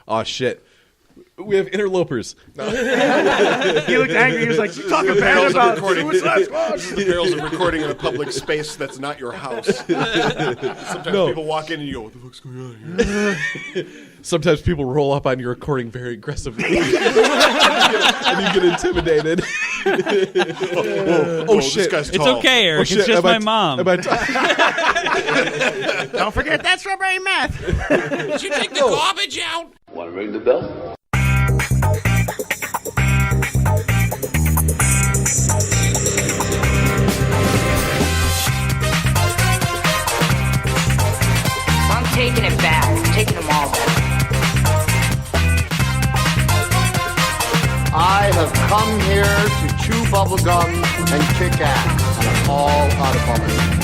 Oh, shit. We have interlopers. No. He looked angry. He was like, "You talking bad about Suicide Squad?" This is the perils of recording in a public space that's not your house. Sometimes people walk in and you go, "What the fuck's going on here?" Sometimes people roll up on your recording very aggressively. And you get intimidated. Oh, shit. This guy's It's tall. okay, Eric. Oh, it's just my mom. Don't forget that strawberry meth. Did you take the garbage out? Want to ring the bell? I'm taking it back. I'm taking them all back. I have come here to chew bubblegum and kick ass, and I'm all out of bubblegum.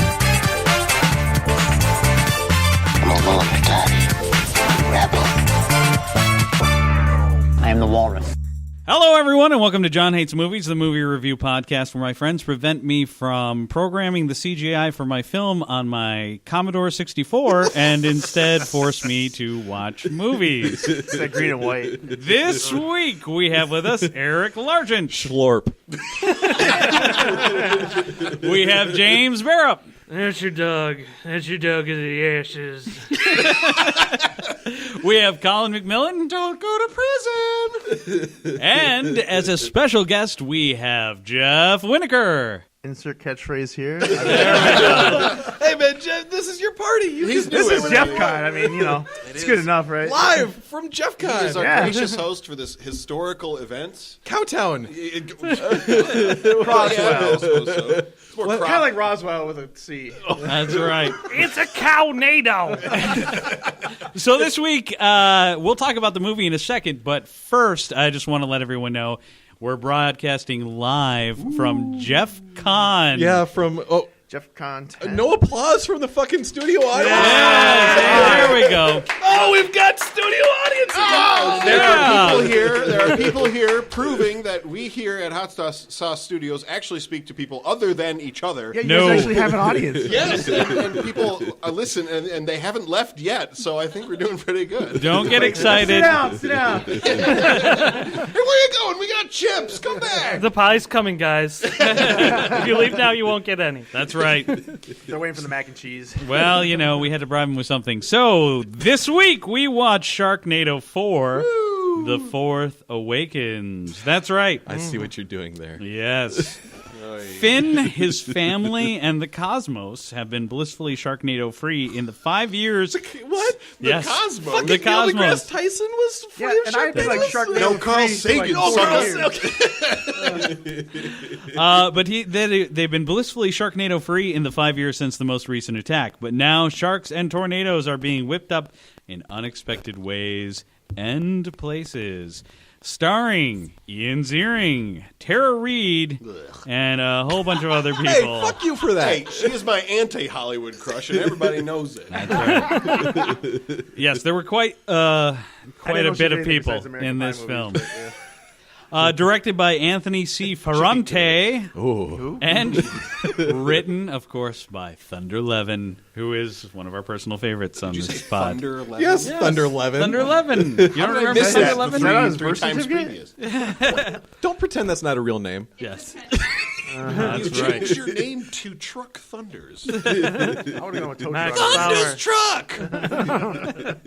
I'm a loner, Daddy. Rebel. I am the walrus. Hello, everyone, and welcome to John Hates Movies, the movie review podcast where my friends prevent me from programming the CGI for my film on my Commodore 64 and instead force me to watch movies. It's that green and white. This week, we have with us Eric Largent. Schlorp. We have James Barrup. That's your dog. That's your dog in the ashes. We have Colin McMillan. Don't go to prison. And as a special guest, we have Jeff Winokur. Insert catchphrase here. Hey, man, Jeff, this is your party. This is Jeffcon. I mean, you know, it's good enough, right? Live from He Jeffcon. is our gracious host for this historical event. Cowtown. Roswell. It's more Kind of like Roswell with a C. That's right. It's a cownado. So this week, we'll talk about the movie in a second, but first, I just want to let everyone know we're broadcasting live from Jeffcon. Yeah, from... Oh, Jeffcon 10. no applause from the fucking studio audience. There we go. Oh, we've got studio audience again. There are people here proving that we here at Hot Sauce Studios actually speak to people other than each other. Yeah, you No. guys actually have an audience. Yes, and people listen, and they haven't left yet, so I think we're doing pretty good. Don't get Sit excited. down, sit down. Hey, where you going? We got chips. Come back. The pie's coming, guys. If you leave now, you won't get any. That's right. They're waiting for the mac and cheese. Well, you know, we had to bribe him with something. So, this week we watched Sharknado 4, The Fourth Awakens. That's right. I see what you're doing there. Yes. Finn, his family, and the cosmos have been blissfully Sharknado-free in the 5 years... What? Yes. Cosmos. The Fucking Neil cosmos. deGrasse Tyson was free Yeah, of and I've been like Sharknado. No, Carl free for, Sagan. But they've been blissfully Sharknado-free in the 5 years since the most recent attack. But now sharks and tornadoes are being whipped up in unexpected ways and places. Starring Ian Ziering, Tara Reid, and a whole bunch of other people. Hey, fuck you for that. Hey, she is my anti-Hollywood crush, and everybody knows it. Yes, there were quite a bit of people in this film. Directed by Anthony C. Ferrante, and written, of course, by Thunder Levin, who is one of our personal favorites on this pod. Thunder 11? Yes, Thunder Levin. Thunder Levin. You don't remember miss Thunder that Levin? three times previous. Don't pretend that's not a real name. Yes. You That's right. changed your name to Truck Thunders. I want to know what tow Max truck. Bauer. Truck!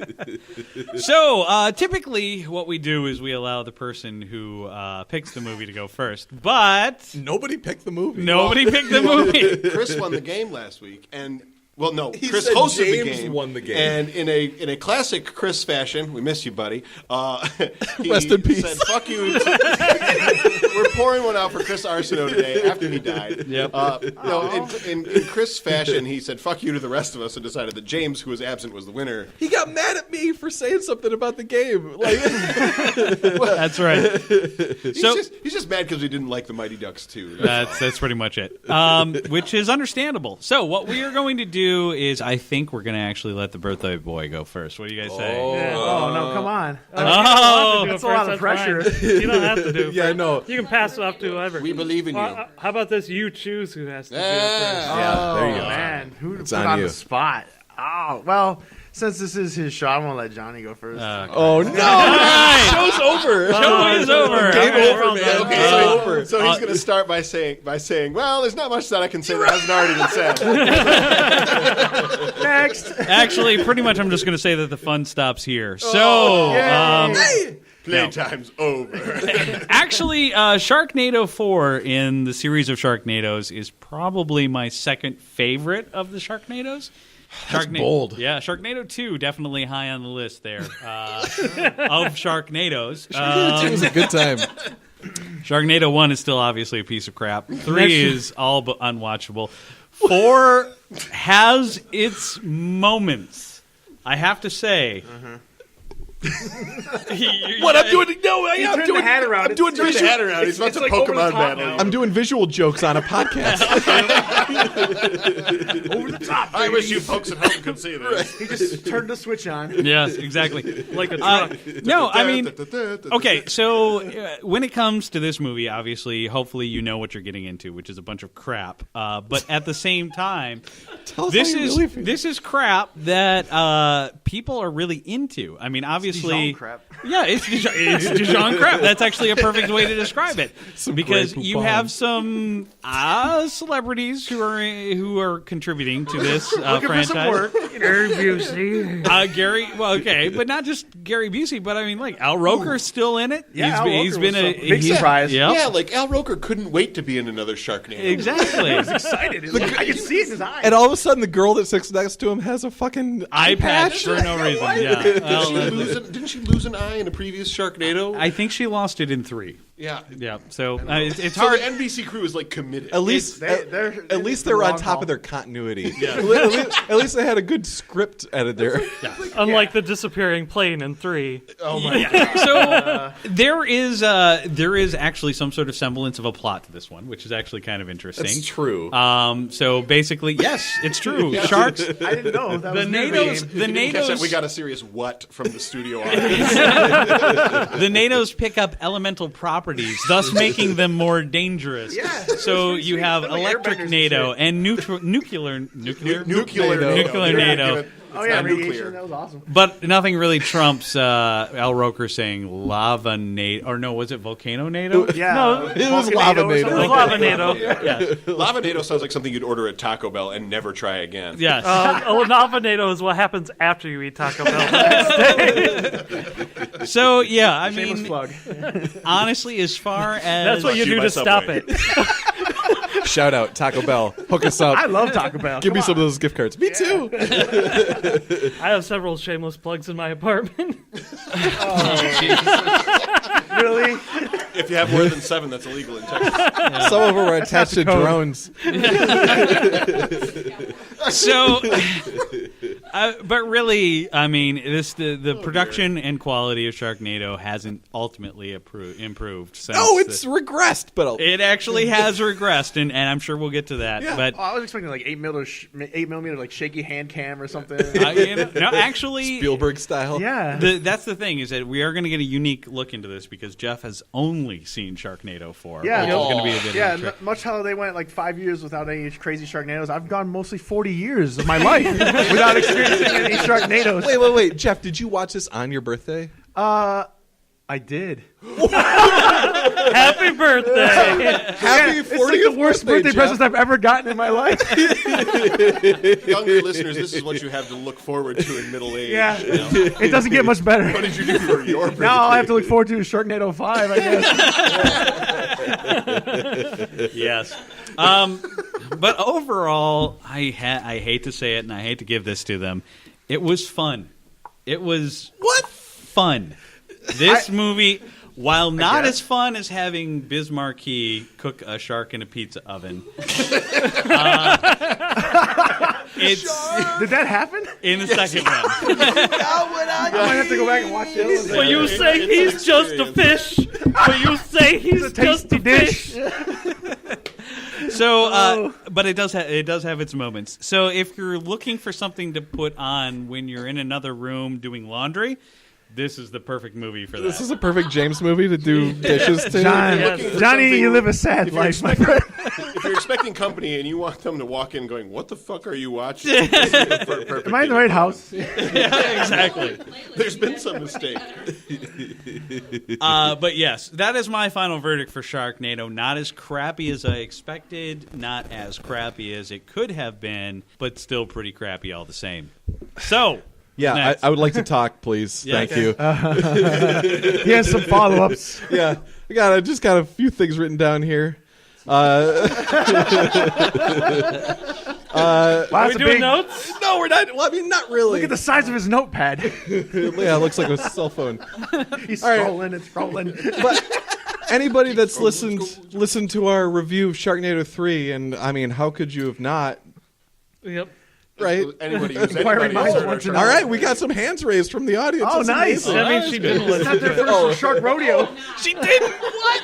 So, typically, what we do is we allow the person who picks the movie to go first. But Nobody picked the movie. nobody picked the movie. Chris won the game last week, and... Well, no, He Chris said hosted James the game. won the game. And in a classic Chris fashion, we miss you, buddy. He Rest in peace. said, fuck you. We're pouring one out for Chris Arsenault today after he died. Yep. In Chris fashion, he said, fuck you to the rest of us, and decided that James, who was absent, was the winner. He got mad at me for saying something about the game. Like, That's right. He's just mad because he didn't like the Mighty Ducks, too. That's pretty much it. Which is understandable. So what we are going to do is I think we're going to actually let the birthday boy go first. What do you guys say? Oh, no, come on. Oh, That's a lot of pressure. You don't have to do it. yeah, I know. You can pass it off to whoever. We believe in you. How about this? You choose who has to do it first. Yeah, there you go. Man, who It's put on on you. the spot? Oh, well, Since this is his show, I'm gonna let Johnny go first. Oh no! Show's over. Show is over. Game Okay, over, man. Okay, Over. so he's going to start by saying, well, there's not much that I can say that hasn't already been said. Next. Actually, pretty much I'm just going to say that the fun stops here. So, Playtime's over. actually, Sharknado 4 in the series of Sharknados is probably my second favorite of the Sharknados. That's bold. Yeah, Sharknado 2 definitely high on the list there of Sharknados. It was a good time. Sharknado 1 is still obviously a piece of crap. 3 is all but unwatchable. 4 has its moments. I have to say. What I'm doing? No, I'm doing the hat around. I'm doing Turn the hat around. He's about to like over the Pokemon top battle. now. I'm doing visual jokes on a podcast. Over the top. I wish you folks at home could see this. He just turned the switch on. Yes, exactly. Like a truck. No, I mean, okay, so when it comes to this movie, obviously, hopefully you know what you're getting into, which is a bunch of crap. But at the same time, Tell us this how you is really feel. this is crap that people are really into. I mean, obviously, Dijon crap. yeah, it's Dijon crap. That's actually a perfect way to describe it, because great you poupon. have some celebrities who are contributing to this Looking franchise. for some work. Gary Busey. Gary, well, okay, but not just Gary Busey, but I mean, like Al Roker's still in it. Yeah, Al he's Roker been was a a big surprise. Yep. Yeah, like Al Roker couldn't wait to be in another Sharknado. Exactly. Excited. I can see it in his eyes. And all of a sudden, the girl that sits next to him has a fucking Eye patch for no reason. Yeah. Well, Didn't she lose an eye in a previous Sharknado? I think she lost it in 3. Yeah. Yeah. So it's So hard. the NBC crew is like committed. At least, they're at least they were on top of their continuity. At least they had a good script editor. Unlike the disappearing plane in 3. Oh my So there is actually some sort of semblance of a plot to this one, which is actually kind of interesting. That's true. So basically, yes, it's true. Sharks. I didn't know that The was NATO's. The Catch that? We NATO's. got a serious what from the studio audience. The NATO's pick up elemental properties, thus making them more dangerous. Yeah. So you have They're like electric airbenders and NATO shit. and nuclear Nuclear Nuclear NATO. Oh yeah, not radiation. nuclear. That was awesome. But nothing really trumps Al Roker saying lava NATO, or no, was it volcano NATO? Yeah. No, It was lava Volcanado or NATO. something. Lavanado. Lavanado sounds like something you'd order at Taco Bell and never try again. Yes. Lavanado is what happens after you eat Taco Bell. So yeah, I Shameless mean, plug. honestly, as far as That's what you you do by to stop Subway. it. Shout out Taco Bell. Hook us up. I love Taco Bell. Give me Come some of those gift cards. Me too. I have several shameless plugs in my apartment. on. Really? If you have more than 7, that's illegal in Texas. Some of them are attached to drones. so. But really, I mean, the production and quality of Sharknado hasn't ultimately improved. Since No, it's regressed, but it actually has regressed, and I'm sure we'll get to that. Yeah. But Oh, I was expecting like 8mm like shaky hand cam or something. no, actually, Spielberg style. Yeah. that's the thing, is that we are going to get a unique look into this because Jeff has only seen Sharknado 4. Yeah. which is going to be a bit Yeah, of a trick. much how they went like 5 years without any crazy Sharknados. I've gone mostly 40 years of my life without experiencing any Sharknados. Wait. Jeff, did you watch this on your birthday? I did. Happy birthday! Happy It's like the worst birthday presents I've ever gotten in my life. Younger listeners, this is what you have to look forward to in middle age. Yeah. You know? It doesn't get much better. What did you do for your birthday? Now all I have to look forward to is Sharknado 5, I guess. Yes. But overall, I hate to say it, and I hate to give this to them. It was fun. It was fun. This movie, while not as fun as having Biz Marquis cook a shark in a pizza oven, it's Did that happen? in the second one. I might have to go back and watch the other one. But you say he's just a fish. But you say he's just a fish. So, but it does have its moments. So if you're looking for something to put on when you're in another room doing laundry, this is the perfect movie for that. This is a perfect James movie to do dishes to. Johnny, you live a sad life, my friend. If you're expecting company and you want them to walk in going, "What the fuck are you watching?" Am I in the right house? Yeah, exactly. There's been some mistake. But yes, that is my final verdict for Sharknado. Not as crappy as I expected, not as crappy as it could have been, but still pretty crappy all the same. So, Yeah, I would like to talk, please. Yeah, Thank you. He has some follow-ups. Yeah, I just got a few things written down here. Are we doing notes? No, we're not. Well, I mean, not really. Look at the size of his notepad. Yeah, it looks like a cell phone. He's All right. scrolling and scrolling. But anybody that's listened to our review of Sharknado 3, and I mean, how could you have not? Yep. Right? Anybody who's Inquiring minds anybody want to else. know. All right, we got some hands raised from the audience. Oh, That's nice. amazing. That means she didn't It's not listen their to it. first Shark Rodeo. She didn't. What?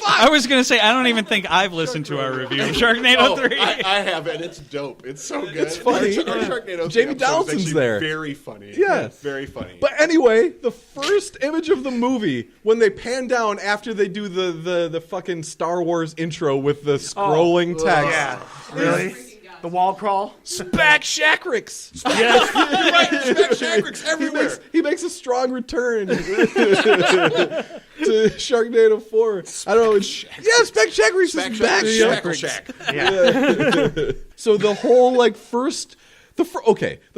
I was going to say, I don't even think I've listened to our review of Sharknado 3. I have, and it's dope. It's so good. It's funny. Our Sharknado Jamie episode is Donaldson's actually there. Very funny. Yeah. Very funny. But anyway, the first image of the movie, when they pan down after they do the fucking Star Wars intro with the scrolling text. Yeah. Really? The wall crawl? Spack Shakrix. Yes. Right, Shakrix everywhere. He makes a strong return to Sharknado 4. I don't know. Spack Shakrix is back. Shackle Shack. Yeah. So the whole the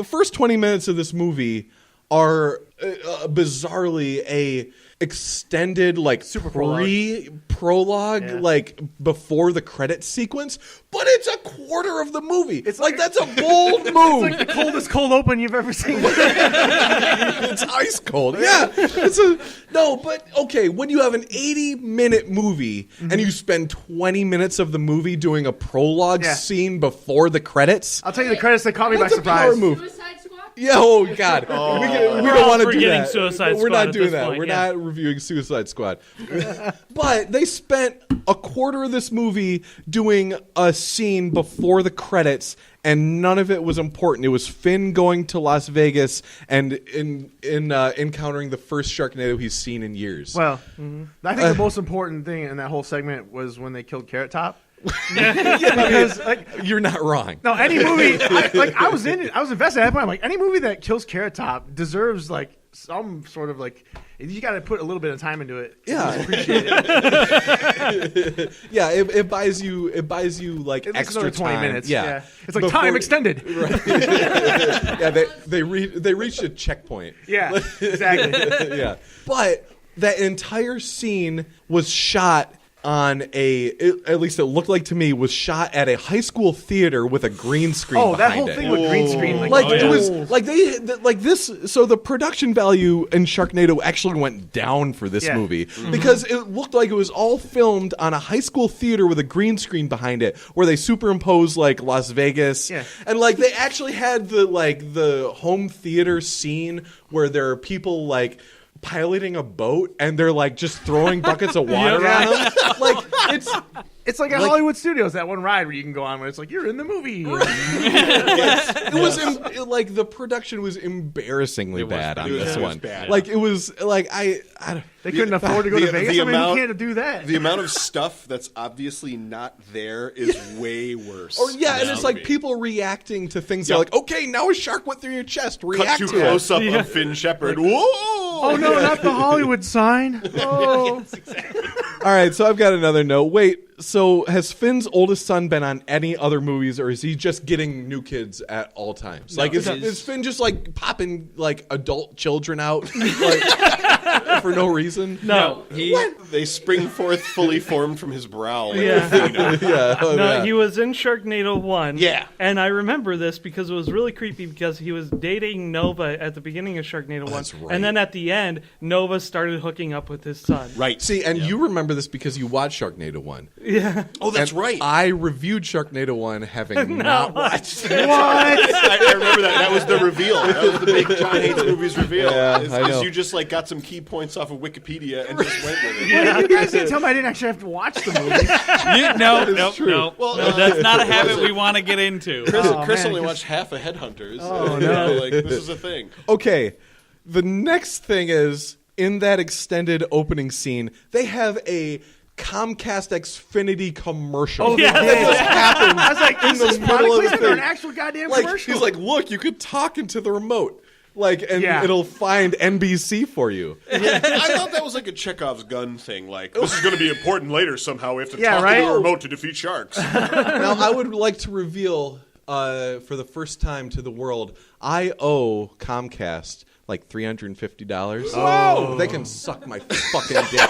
first 20 minutes of this movie are bizarrely a extended Super prologue like before the credits sequence, but it's a quarter of the movie. It's like that's a bold move. It's like the coldest cold open you've ever seen. It's ice cold. Yeah. But okay, when you have an 80-minute movie and you spend 20 minutes of the movie doing a prologue scene before the credits, I'll tell you the credits that caught me by that's a power surprise. move. Suicide Squad? Yeah, oh God, we don't want to do forgetting that. Suicide We're Squad not at doing this that. point, We're yeah. not reviewing Suicide Squad. But they spent a quarter of this movie doing a scene before the credits, and none of it was important. It was Finn going to Las Vegas and encountering the first Sharknado he's seen in years. Well, I think the most important thing in that whole segment was when they killed Carrot Top. Because you're not wrong. no, any movie I was in it. I was invested at that point. I'm like, any movie that kills Carrot Top deserves some sort of you got to put a little bit of time into it. Yeah. Appreciate it. Yeah, it buys you At least extra another 20 time. minutes. Yeah. It's like time extended. Right. Yeah, they reached a checkpoint. Yeah, exactly. Yeah. But that entire scene was shot on at least it looked like to me, was shot at a high school theater with a green screen behind that whole it. thing with green screen. It was this. So the production value in Sharknado actually went down for this movie because it looked like it was all filmed on a high school theater with a green screen behind it, where they superimposed Las Vegas, and they actually had the home theater scene where there are people piloting a boat and they're just throwing buckets of water on them. It's like at Hollywood Studios, that one ride where you can go on where it's like you're in the movie. It was the production was embarrassingly bad on this one. Bad. It was They couldn't afford to go to Vegas. the I mean, amount- you can't do that. The amount of stuff that's obviously not there is way worse. and it's people reacting to things. They're okay, now a shark went through your chest. React Cut to to close it. up of Finn Shepard. Whoa! Oh no, not the Hollywood sign. Oh. All right, so I've got another note. Wait, so has Finn's oldest son been on any other movies, or is he just getting new kids at all times? Is Finn just popping adult children out for no reason? No. They spring forth fully formed from his brow. No, he was in Sharknado 1. Yeah. And I remember this because it was really creepy because he was dating Nova at the beginning of Sharknado 1. That's right. And then at the end, Nova started hooking up with his son. Right. See, and you remember this because you watched Sharknado 1. Yeah. Oh, that's And right. I reviewed Sharknado 1 having not watched it. I remember that. That was the reveal. That was the big John Hates Movies reveal. Yeah, is, I know. is you just got some key points off of Wikipedia and just went with it. Well, you guys didn't tell me I didn't actually have to watch the movie. No. Well, that's not a habit we want to get into. Chris only watched half of Headhunters. Oh, no. This is a thing. Okay, The next thing is, in that extended opening scene, they have a Comcast Xfinity commercial. Oh, yeah. That just happens I was like, in is the this middle product of the placement or thing. an actual goddamn Like, commercial? he's like, look, you could talk into the remote. Like, and Yeah. it'll find NBC for you. I thought that was like a Chekhov's gun thing. Like, this is going to be important later somehow. We have to Yeah, talk right? to the remote to defeat sharks. Now, I would like to reveal for the first time to the world, I owe Comcast like $350. Oh. They can suck my fucking dick.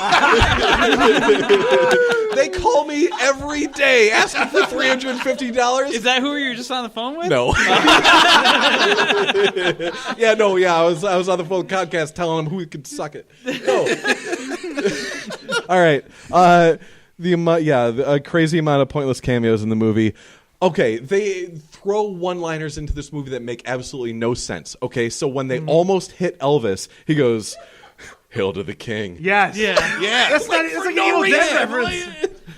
They call me every day asking for $350. Is that who you were just on the phone with? No. I was on the phone with Comcast telling them who could suck it. No. All right. A crazy amount of pointless cameos in the movie. Okay, they throw one-liners into this movie that make absolutely no sense. Okay, so when they almost hit Elvis, he goes, "Hail to the king." Yes. Yeah. Yeah. That's not. It's like an Evil Dead reference.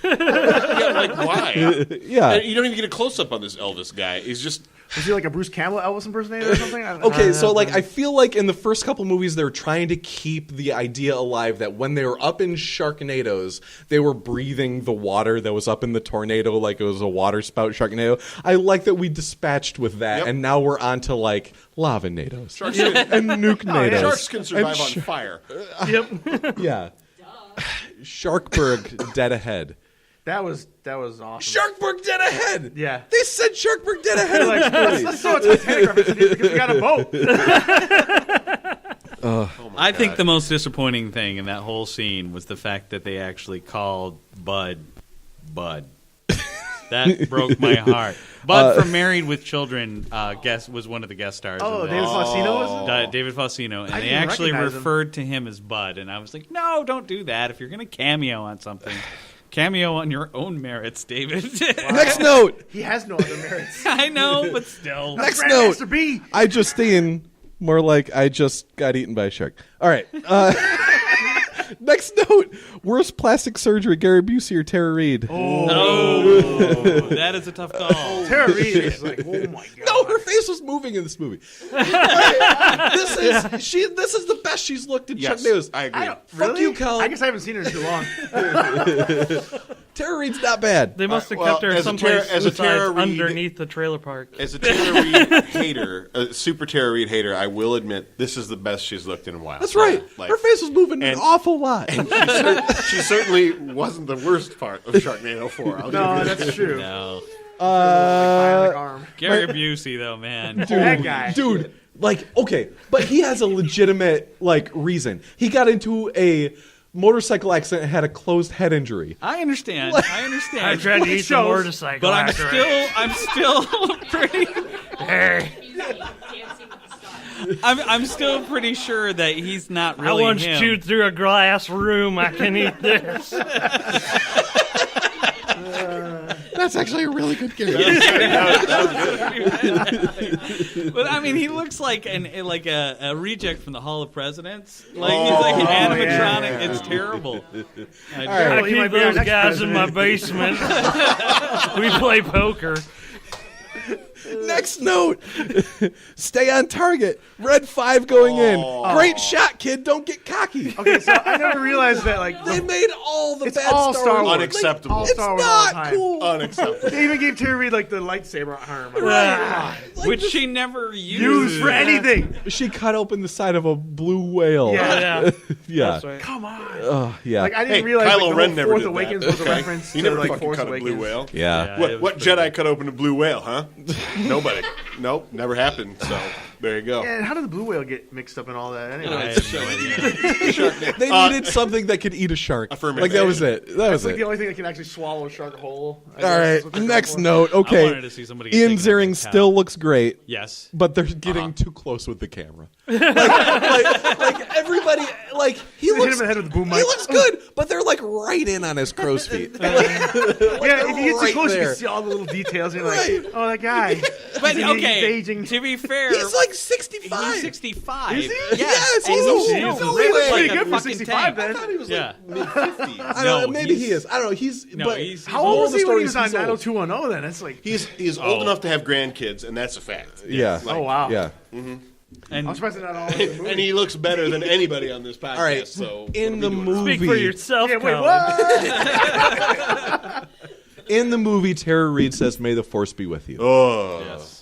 Yeah, like, why? Yeah. And you don't even get a close-up on this Elvis guy. He's just... Was he like a Bruce Campbell Elvis impersonator or something? Okay, so like I feel like in the first couple movies they're trying to keep the idea alive that when they were up in Sharknadoes, they were breathing the water that was up in the tornado like it was a water spout Sharknado. I like that we dispatched with that, and now we're on to like Lava-nados Sharks and Nuke-nados. Sharks can survive on fire. Yep. Yeah. Sharkburg dead ahead. That was awesome. Sharkburg dead ahead. Yeah. They said Sharkburg dead ahead. Like, let's throw a Titanic reference in here because we got a boat. I think the most disappointing thing in that whole scene was the fact that they actually called Bud. That broke my heart. Bud from Married with Children was one of the guest stars. Oh, in David that. Faustino was it? David Faustino, and I they didn't actually recognize him. referred to him as Bud, and I was like, no, don't do that. If you're going to cameo on something, cameo on your own merits, David. Next note. He has no other merits. I know, but still. Next note. Grandmaster B. I just seen more like I just got eaten by a shark. All right. Next note. Worst plastic surgery, Gary Busey or Tara Reid? Oh, that is a tough call. Tara Reid is like, oh my god. No, her face was moving in this movie. This is the best she's looked in Yes, Sharknadoes. I agree. Fuck Really? you, Colin. I guess I haven't seen her in too long. Tara Reid's not bad. They must have well, kept her as a someplace Tara besides Reid- underneath the trailer park. As a Tara Reid hater, a super Tara Reid hater, I will admit this is the best she's looked in a while. That's right. Like, Her face was moving an and- awful lot. she certainly wasn't the worst part of Sharknado 4. I'll No, give you that's true. No. Bionic arm. Gary Busey, though, man. That guy. Dude, like, okay, but he has a legitimate, like, reason. He got into a motorcycle accident and had a closed head injury. I understand. I understand. I tried to eat the shows, motorcycle. But I'm after still pretty. I'm still pretty sure that he's not I really once him. chewed through a glass room. I can eat this. That's actually a really good game. But I mean, he looks like a reject from the Hall of Presidents. Like he's like an animatronic. yeah. It's terrible. I Well, he might keep be our those next guys in my president. basement. We play poker. Next note. Stay on target. Red 5 going in. Great shot, kid. Don't get cocky. Okay, so I never realized that, like, They made all the it's bad all Star Wars. Unacceptable. All It's Star Wars all the not time. cool. Unacceptable. They even gave Tara Reid, like, the lightsaber arm. Which she never Used for anything. She cut open the side of a blue whale. Yeah. Yeah. That's right. Come on. Yeah. Like, I didn't Hey, realize Kylo like, the Ren whole never Fourth did Awakens that. was a Okay? reference He to, never like, fucking Force cut a Awakens. blue whale. Yeah. What Jedi cut open a blue whale, huh? Nobody. Nope, never happened. So there you go. And how did the blue whale get mixed up in all that I anyway? have no idea. They needed something that could eat a shark. Affirmative. Like, that was it. That was It's like the it. only thing that can actually swallow a shark whole. I All guess right. that's what they're Next going for. note. I wanted Okay. to see somebody get Ian taken out Ziering by a still cow. looks great. Yes. But they're getting too close with the camera. like everybody, like he Hit him looks, in the head with a boom he mic. looks good, but they're like right in on his crow's feet. Yeah, if you get too right close, you there. can see all the little details. And you're Right. like, oh, that guy. But He's okay, aging. to be fair, He's like 65. he's 65. Is he? Yes, and he's he old. still No, looks he looks like pretty a good for fucking 65 tank. then. I thought he was Yeah. like mid-50s. I don't know. No, Maybe he's- he is. I don't know. He's. No, but he's- How old was the he when he stories, was on he's old. 90210 then? That's like. He's old enough to have grandkids, and that's a fact. Yeah. Oh, wow. Yeah. I'm surprised they're not all in the movie. And he looks better than anybody on this podcast. All right, so in the movie, Speak for yourself, Wait, Colin. what? in the movie, Tara Reid says, "May the Force be with you." Oh. Yes.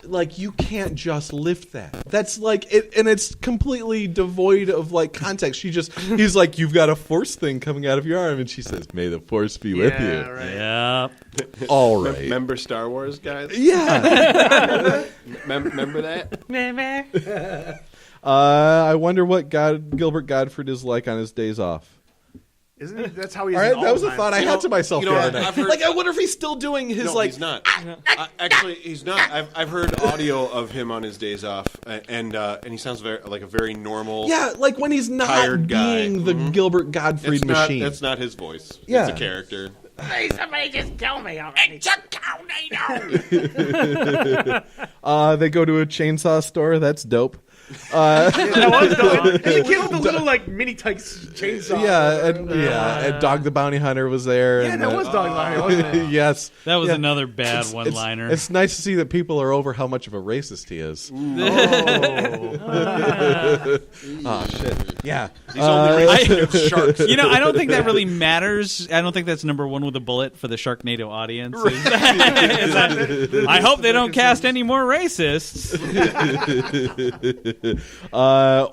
Like you can't just lift that. That's like it, and it's completely devoid of like context. He's like, "You've got a Force thing coming out of your arm," and she says, "May the Force be with you." Right. Yeah. All right. Remember Star Wars, guys? Yeah. Remember that? I wonder what Gilbert Gottfried is like on his days off. Isn't he? That's how he is. All right, all that was the a time. thought I had to myself the other night. I've heard- Like, I wonder if he's still doing his No, like. he's not. Actually, he's not. I've heard audio of him on his days off, and he sounds like a very normal. Yeah, like when he's not tired guy. being the Gilbert Gottfried machine. That's not his voice. Yeah. It's a character. Please, somebody just kill me already. It's a tornado. They go to a chainsaw store. That's dope. That was dope. And he came with the little like mini Tykes chainsaw. And Dog the Bounty Hunter was there. Yeah, and, that was Dog Lion, wasn't it? Yes, That was Yeah. another bad one-liner. It's nice to see that people are over how much of a racist he is. Oh shit! Yeah, He's only racist sharks. You know, I don't think that really matters. I don't think that's number one with a bullet for the Sharknado audience. I hope they don't cast any more racists.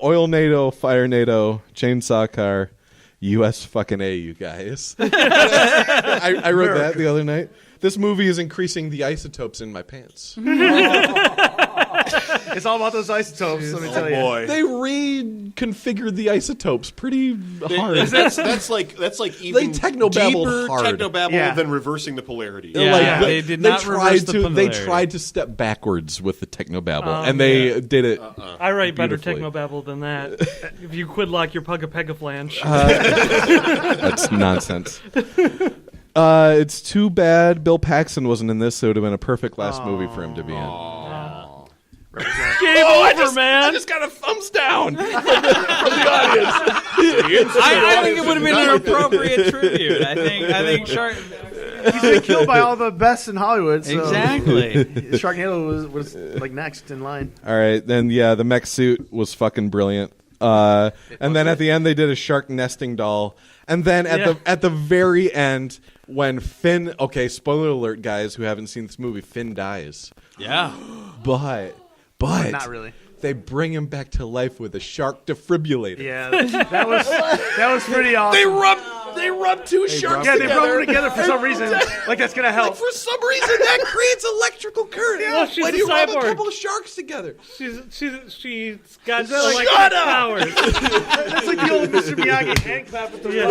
Oil NATO, Fire NATO, Chainsaw Car, U.S. fucking A, you guys. I wrote that the other night. This movie is increasing the isotopes in my pants. It's all about those isotopes. Let me tell you. Boy. They reconfigured the isotopes pretty hard. That's like even technobabbled deeper hard. technobabble Yeah. than reversing the polarity. Yeah, they did not reverse the They polarity. tried to step backwards with the technobabble, and they did it. I write better Beautifully. technobabble than that. If you quid lock your pugga flange. That's nonsense. It's too bad Bill Paxton wasn't in this, so it would have been a perfect last movie for him to be in. Game over, man. I just got a thumbs down from the audience. I think it would have been an appropriate tribute. I think Shark. He's been killed by all the best in Hollywood. So Exactly. Sharknado was like next in line. All right, then the mech suit was fucking brilliant. And then at the end they did a shark nesting doll, and then at the very end when Finn, spoiler alert, guys who haven't seen this movie, Finn dies. Yeah. But Not really. They bring him back to life with a shark defibrillator. Yeah, that was pretty awesome. They rub two sharks Yeah, they together. rub them together for some reason. Like that's gonna help. Like for some reason that creates electrical current. Well, she's when a you rub a cyborg. couple of sharks together. She's got that like- electric Shut up! powers. That's like the old Mr. Miyagi hand clap with the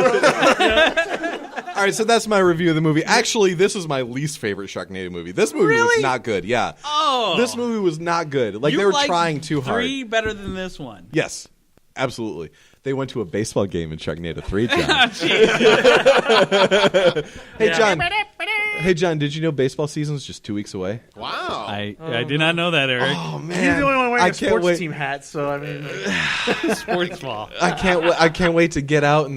All right, so that's my review of the movie. Actually, this is my least favorite Sharknado movie. This movie was not good. Yeah. Oh. This movie was not good. Like You they were liked trying too hard. 3 better than this one. Yes. Absolutely. They went to a baseball game in Sharknado 3, John. Hey, John, did you know baseball season's just 2 weeks away? Wow. I did not know that, Eric. Oh, man. He's the only one wearing I a can't sports wait. team hat, so I mean, Sports ball. I can't wait to get out in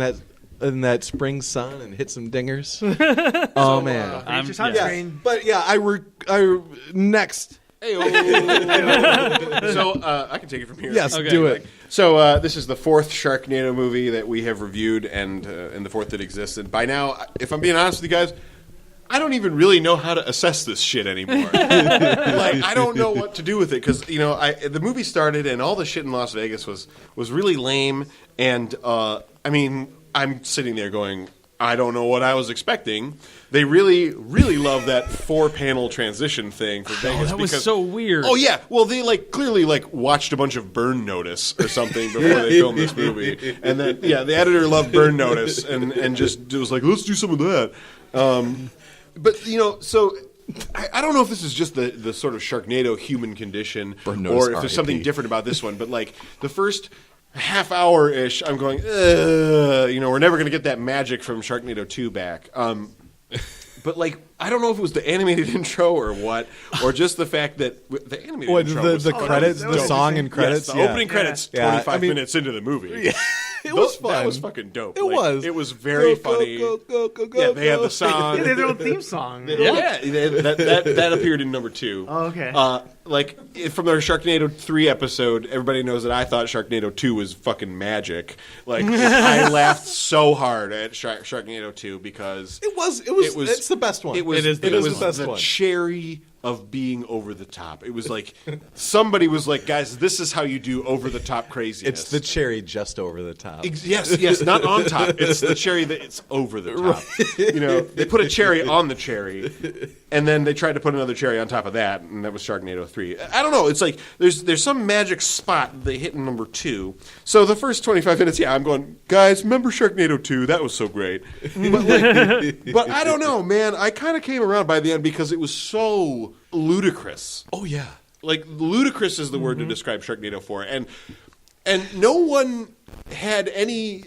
that spring sun and hit some dingers. Oh, man. I'm- just yeah. sunscreen. But yeah, next. So I can take it from here. Yes, Okay. do it. So this is the 4th Sharknado movie that we have reviewed, and the 4th that exists. And by now, if I'm being honest with you guys, I don't even really know how to assess this shit anymore. Like, I don't know what to do with it because the movie started and all the shit in Las Vegas was really lame. And I mean, I'm sitting there going, I don't know what I was expecting. They really, really love that 4-panel transition thing for Vegas. That was so weird. Oh yeah, well they clearly watched a bunch of Burn Notice or something before they filmed this movie, and then the editor loved Burn Notice and just was like, let's do some of that. But so I don't know if this is just the sort of Sharknado human condition, Burn or Notice if there's RIP. something different about this one. But the first half hour ish, I'm going, we're never going to get that magic from Sharknado 2 back. But I don't know if it was the animated intro or what, or just the fact that the animated intro was the credits, that the was song and interesting. credits, Yes, the opening credits, Yeah, 25 I mean- minutes into the movie. It was fun. That was fucking dope. It was. It was very funny. Go, yeah, they had the song. Yeah, they had their own theme song. That appeared in number 2. Oh, okay. From their Sharknado 3 episode, everybody knows that I thought Sharknado 2 was fucking magic. Like, I laughed so hard at Sharknado 2 because it was. It's the best one. It was the best the one. cherry of being over the top. It was like somebody was like, guys, this is how you do over the top craziness. It's the cherry just over the top. Yes, not on top. It's the cherry that it's over the top. They put a cherry on the cherry, and then they tried to put another cherry on top of that, and that was Sharknado 3. I don't know. It's like there's some magic spot that they hit in number 2. So the first 25 minutes, I'm going, guys, remember Sharknado 2? That was so great. But I don't know, man. I kind of came around by the end because it was so ludicrous. Oh yeah. Like, ludicrous is the word to describe Sharknado 4. And no one had any,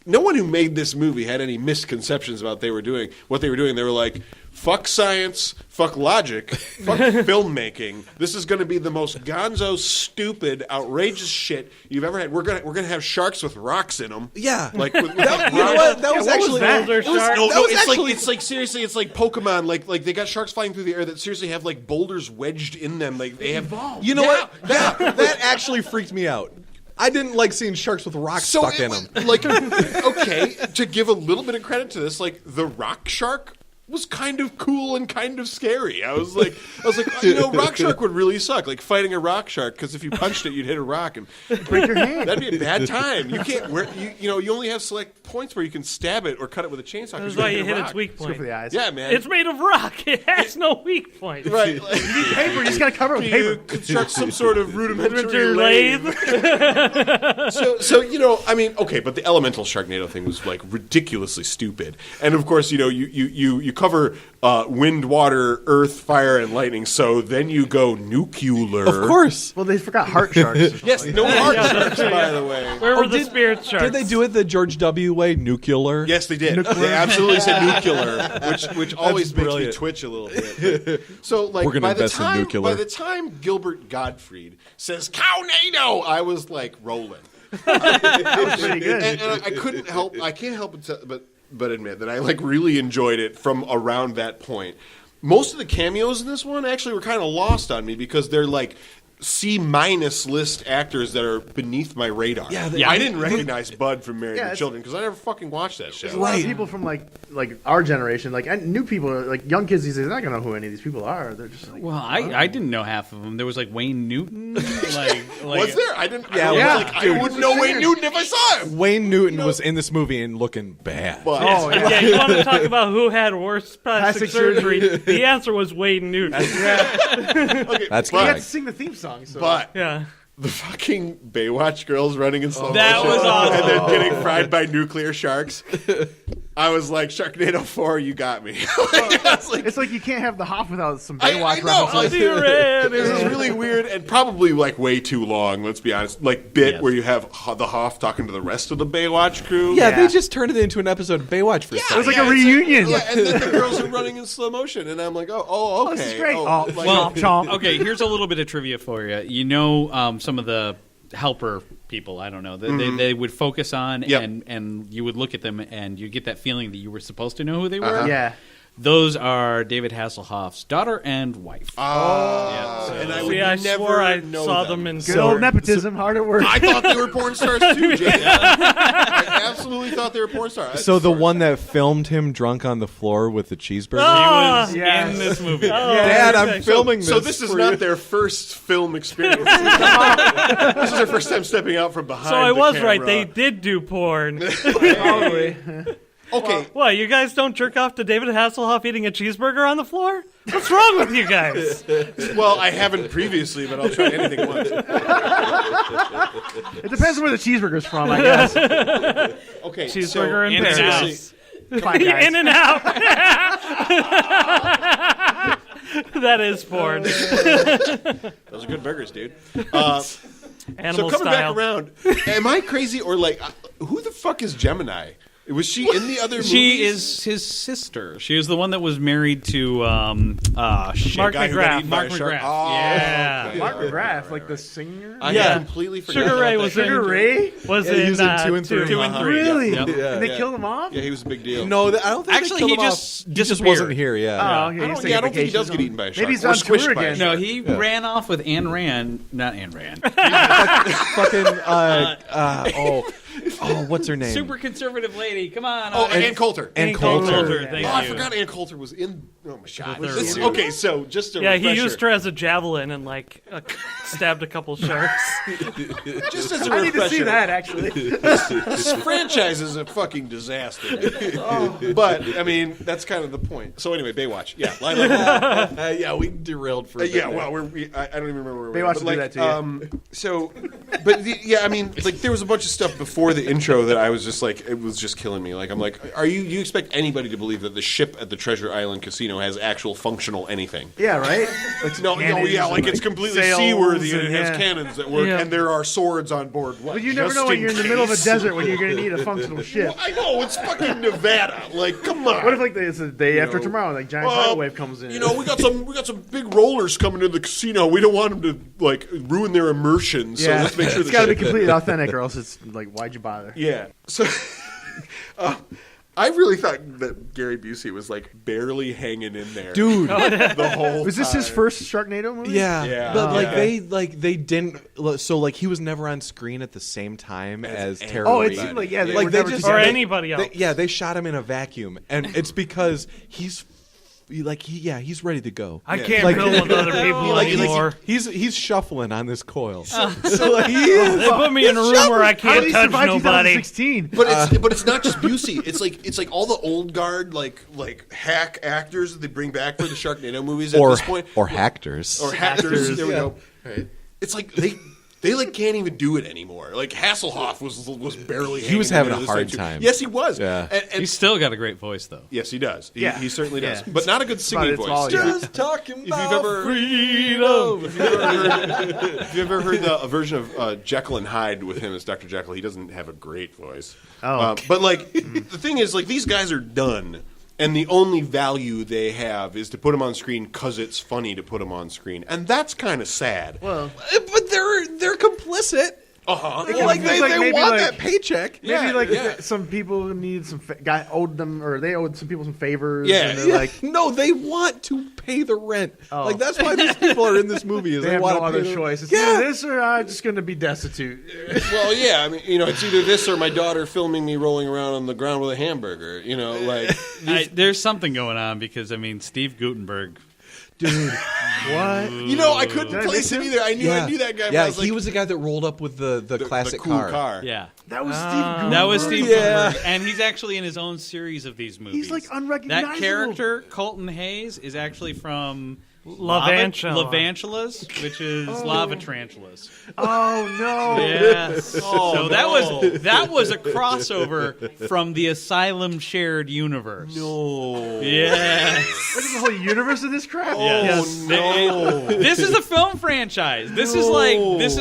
no one who made this movie had any misconceptions about what they were doing. They were like, fuck science, fuck logic, fuck filmmaking. This is going to be the most gonzo, stupid, outrageous shit you've ever had. We're gonna have sharks with rocks in them. Yeah. Like, You know what? That was actually it's like seriously, it's like Pokemon. Like they got sharks flying through the air that seriously have like boulders wedged in them. Like they have. You know what? That actually freaked me out. I didn't like seeing sharks with rocks stuck in them. Like, okay, to give a little bit of credit to this, like the rock shark was kind of cool and kind of scary. I was like, rock shark would really suck. Like fighting a rock shark, because if you punched it, you'd hit a rock and break your hand. That'd be a bad time. You can't you only have select points where you can stab it or cut it with a chainsaw. That's why you hit its weak Go point. for the eyes. Yeah, man. It's made of rock. It has no weak point. Right. You need paper. You just got to cover it with You paper. construct some sort of rudimentary Lathe. So okay, but the elemental Sharknado thing was like ridiculously stupid, and of course, you cover wind, water, earth, fire, and lightning. So then you go nuclear. Of course. Well, they forgot heart sharks. Yes, no heart sharks, by the way. Where were the spirit sharks? Did they do it the George W. way? Nuclear? Yes, they did. They absolutely said nuclear, which always makes me brilliant. twitch a little bit. So, like, We're gonna invest in nuclear. by the time Gilbert Gottfried says "Cownado," I was like rolling. That was pretty good. And I can't help but admit that I like really enjoyed it from around that point. Most of the cameos in this one actually were kind of lost on me because they're like C- list actors that are beneath my radar. Yeah, I didn't recognize Bud from Married with it's- Children because I never fucking watched that There's show. a lot of people from like our generation, like new people, like young kids these days, they're not gonna know who any of these people are. They're just like, Well, I didn't know half of them. There was like Wayne Newton. Was there? I didn't. Yeah, I wouldn't know Wayne Newton if I saw him. Wayne Newton was in this movie and looking bad. But, Yeah, you want to talk about who had worse plastic surgery? The answer was Wayne Newton. okay, That's you had to correct. sing the theme song. So. but Yeah. the fucking Baywatch girls running in slow That motion was awesome. and then getting fried by nuclear sharks. I was like, Sharknado 4, you got me. It's like you can't have the Hoff without some I Baywatch know. references. This is really weird and probably like way too long. Let's be honest. Like where you have the Hoff talking to the rest of the Baywatch crew. Yeah, Yeah. they just turned it into an episode of Baywatch for a It second. was like a it's reunion. and then the girls are running in slow motion, and I'm like, oh, okay. This is great. Oh, Oh, like- chomp, chomp. Okay, here's a little bit of trivia for you. You know, some of the helper people, I don't know, they would focus on Yep. and you would look at them and you get that feeling that you were supposed to know who they were. Yeah. Those are David Hasselhoff's daughter and wife. and I would See, I never swore I know saw them in Good old nepotism, hard at work. I thought they were porn stars too, Jay. I absolutely thought they were porn stars. So the one that filmed him drunk on the floor with the cheeseburger? Ah, He was yes. in this movie. Dad, I'm filming this. So this is for not you. their first film experience. This is their first time stepping out from behind. So I the was right. camera. They did do porn. Probably. Okay, What, you guys don't jerk off to David Hasselhoff eating a cheeseburger on the floor? What's wrong with you guys? well, I haven't previously, but I'll try anything once. It depends on where the cheeseburger's from, I guess. Okay, Cheeseburger and In-N-Out. Paris. Come on, guys. In and out. That is porn. Those are good burgers, dude. Animal so coming style. back around, am I crazy or like who the fuck is Gemini? Was she in the other movies? She is his sister. She is the one that was married to Mark McGrath. Mark McGrath. Oh, yeah. okay. Mark McGrath, like the singer. I completely forgot. Sugar Ray about was that. Sugar Ray? Was Yeah, he in was in 2 and 3. 2 and 3. Really? Yep. Yeah. And they killed him off? Yeah, he was a big deal. No, I don't think Actually, they he killed him just off. He just disappeared. wasn't here. Yeah. Oh, okay. I don't think he does get eaten by a shark. Maybe he's Or on squished tour by a again. shark. No, he ran off with Ayn Rand. Not Ayn Rand. Fucking what's her name? Super conservative lady. Come on. Oh, Ann Coulter. Ann Coulter. Thank Oh, I you. forgot Ann Coulter was in. Oh my god! The This- third okay, so just a Yeah, he refresher. used her as a javelin and stabbed a couple sharks. Just as a I need to see refresher. that, actually. This franchise is a fucking disaster. But I mean, that's kind of the point. So anyway, Baywatch. Yeah, line up. Yeah, we derailed for a bit. Yeah, well, I don't even remember where we were. Baywatch will do that to you. So, but yeah, I mean, like there was a bunch of stuff before the intro that I was just like, it was just killing me. Like I'm like, are you expect anybody to believe that the ship at the Treasure Island Casino has actual functional anything? Yeah, right? Like No, cannons yeah, and, like it's completely sails seaworthy and it and, has yeah. cannons that work, Yeah. and there are swords on board. But you never know when you're in the middle of a desert when you're going to need a functional ship. I know, it's fucking Nevada. Like, come on. What if like it's the day after know, tomorrow, like giant tidal wave comes in? You know, we got some big rollers coming to the casino. We don't want them to like ruin their immersion. So yeah, let's make sure it's the got to be ship- completely authentic, or else it's like, why'd you bother? Yeah. So I really thought that Gary Busey was like barely hanging in there, Dude. the whole. Was this his time. first Sharknado movie? Yeah, Yeah. but Yeah. they didn't. So like he was never on screen at the same time as Tara Oh, it Reid. seemed like, yeah, they like were they never just together. Or they- anybody else. they shot him in a vacuum, and it's because he's ready to go. I can't Like- film with other people Like, anymore. he's shuffling on this coil. Oh. So like, he is. They put me in a room where I How did can't he touch survive nobody. 2016? But it's not just Busey. It's like all the old guard like hack actors that they bring back for the Sharknado movies at this point, or actors. or hackers. There we go. It's like they like can't even do it anymore. Like Hasselhoff was barely. He was hanging having in a there hard this time. too. Yes, he was. Yeah. And He's still got a great voice, though. yes, he does. Yeah. He certainly does. Yeah. But not a good singing It's voice. all- yeah. talking If you've ever freedom. if you ever heard a version of Jekyll and Hyde with him as Dr. Jekyll, he doesn't have a great voice. Oh. But like the thing is, like these guys are done, and the only value they have is to put them on screen because it's funny to put them on screen, and that's kind of sad. Well, But they're complicit. Like they maybe want like- that paycheck. maybe some people need some guy owed them, or they owed some people some favors. Yeah. and they're Yeah, like no, they want to pay the rent. Oh. Like that's why these people are in this movie. Is they they, have want no to other pay the- choice. It's Yeah. either this or I'm just going to be destitute. Well, yeah, I mean, it's either this or my daughter filming me rolling around on the ground with a hamburger. Like There's something going on because, I mean, Steve Gutenberg. Dude. What? I couldn't Did I place miss him him? either. I knew that guy. But Yeah, I was like, he was the guy that rolled up with the classic cool car. Yeah. That was Steve Gutenberg. That was Steve Yeah. Gutenberg. And he's actually in his own series of these movies. He's, like, unrecognizable. That character, Colton Hayes, is actually from Lavantula. Lavantulas, which is lava tarantulas. Oh no! Yes. So that was a crossover from the Asylum shared universe. No. Yes. There's a whole universe of this crap. Yes. This is a film franchise. This is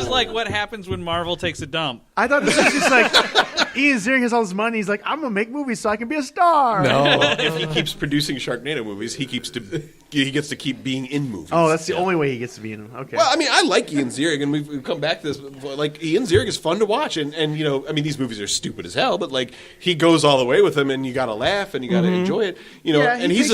like what happens when Marvel takes a dump. I thought this was just like Ian Ziering has all this money. He's like, I'm gonna make movies so I can be a star. Well, if he keeps producing Sharknado movies, he gets to keep being in movies. Oh, that's the only way he gets to be in them. Okay. Well, I mean, I like Ian Ziering, and we've come back to this. Like, Ian Ziering is fun to watch, and I mean, these movies are stupid as hell, but like, he goes all the way with them, and you got to laugh, and you got to enjoy it, yeah, And he's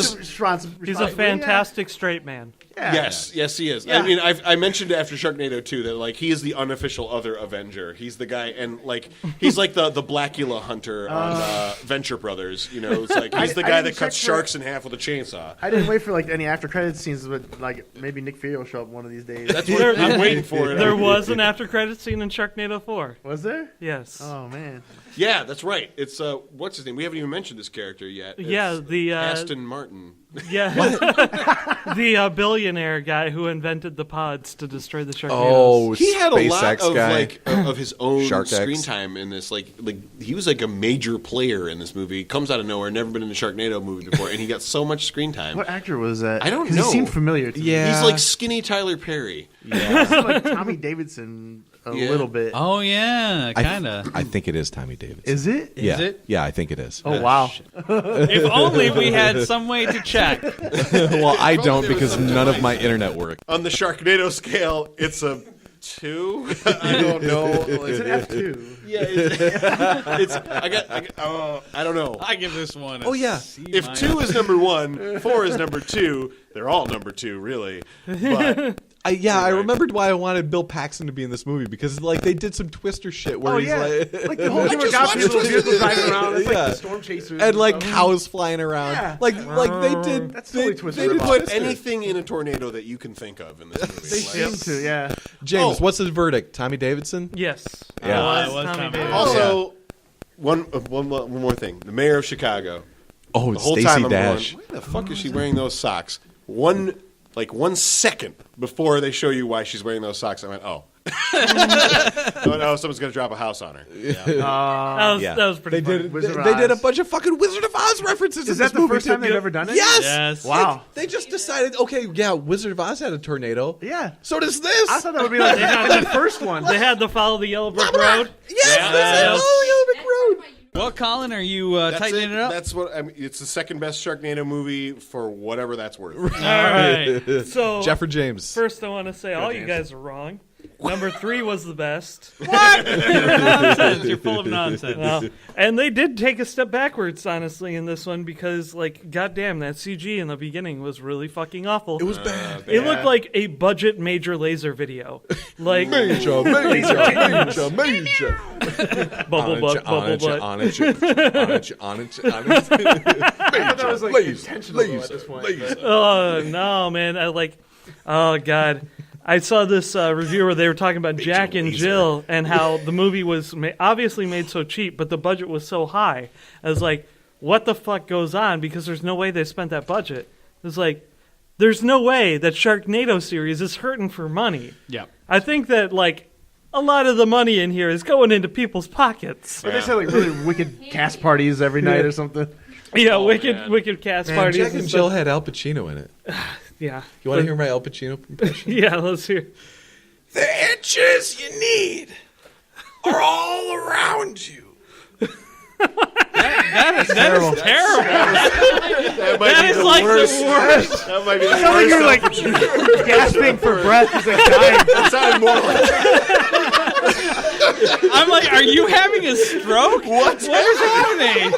He's a fantastic straight man. Yes, he is. Yeah. I mean, I mentioned after Sharknado 2 that like he is the unofficial other Avenger. He's the guy, and like he's like the Blackula hunter on Venture Brothers. It's like he's the I guy didn't that cuts check for- sharks in half with a chainsaw. I didn't wait for like any after credit scenes, but like maybe Nick Fury will show up one of these days. That's what I'm waiting for. It. There was an after credit scene in Sharknado 4. Was there? Yes. Oh man. Yeah, that's right. It's what's his name? We haven't even mentioned this character yet. It's Yeah, the Aston Martin. yeah, the billionaire guy who invented the pods to destroy the Sharknadoes. Oh, He had a lot SpaceX of guy. like of his own Shark X. screen time in this. Like he was like a major player in this movie. Comes out of nowhere, never been in a Sharknado movie before, and he got so much screen time. What actor was that? I don't 'Cause know. He seemed familiar to me. Yeah. He's like skinny Tyler Perry. He seemed like Tommy Davidson. a little bit. Oh yeah, kind of. I think it is Tommy Davidson. Is it? Yeah. Is it? Yeah, I think it is. Oh wow! If only we had some way to check. Well, I don't because none of my internet work. On the Sharknado scale, it's a 2. I don't know. It's an F2. I don't know. I give this one. If 2 is number 1, 4 is number 2. They're all number 2, really. But I remembered why I wanted Bill Paxton to be in this movie because like they did some Twister shit where he's like the whole thing where got people driving around. It's like the storm chasers and like cows flying around. Yeah. Like they did. That's totally Twister. they put anything in a tornado that you can think of in this movie. They seem to, yeah. James, what's his verdict? Tommy Davidson? Yes. Yeah. it was Tommy Davidson. Also, one more thing. The mayor of Chicago. Oh, The whole Stacey time I'm Dash. going, why the fuck is she wearing those socks? 1 second before they show you why she's wearing those socks, I went, oh. Someone's going to drop a house on her. That was pretty funny. They did a bunch of fucking Wizard of Oz references. Is in that this the movie first time too. they've ever done it? Yes. Wow. They just decided, okay, Wizard of Oz had a tornado. Yeah. So does this. I thought that would be like the first one. They had to follow the Yellow Brick Road. Yes, they said, oh, Yellow Brick Road. Well, Colin, are you tightening it up? That's what it's the second best Sharknado movie for whatever that's worth. All right. So Jeff or James? first, I want to say all you guys are wrong. Number 3 was the best. Nonsense. You're full of nonsense. Well, and they did take a step backwards, honestly, in this one because, like, goddamn, that CG in the beginning was really fucking awful. It was bad. It looked like a budget Major Laser video. Like Major. bubble butt, bubble butt. On it. I thought that was like intentional at this point. Oh no, man! Oh god. I saw this review where they were talking about Jack and Jill and how the movie was obviously made so cheap, but the budget was so high. I was like, what the fuck goes on? Because there's no way they spent that budget. It was like, there's no way that Sharknado series is hurting for money. Yeah. I think that, like, a lot of the money in here is going into people's pockets. But they said like really wicked cast parties every night or something. Yeah, wicked cast parties. Jack and Jill had Al Pacino in it. Yeah. You want to hear my Al Pacino impression? Yeah, let's hear. The inches you need are all around you. That is terrible. That is like the worst. That might be the It's not like you're like gasping for breath. It's like dying. That sounded more like I'm like, are you having a stroke? What is happening?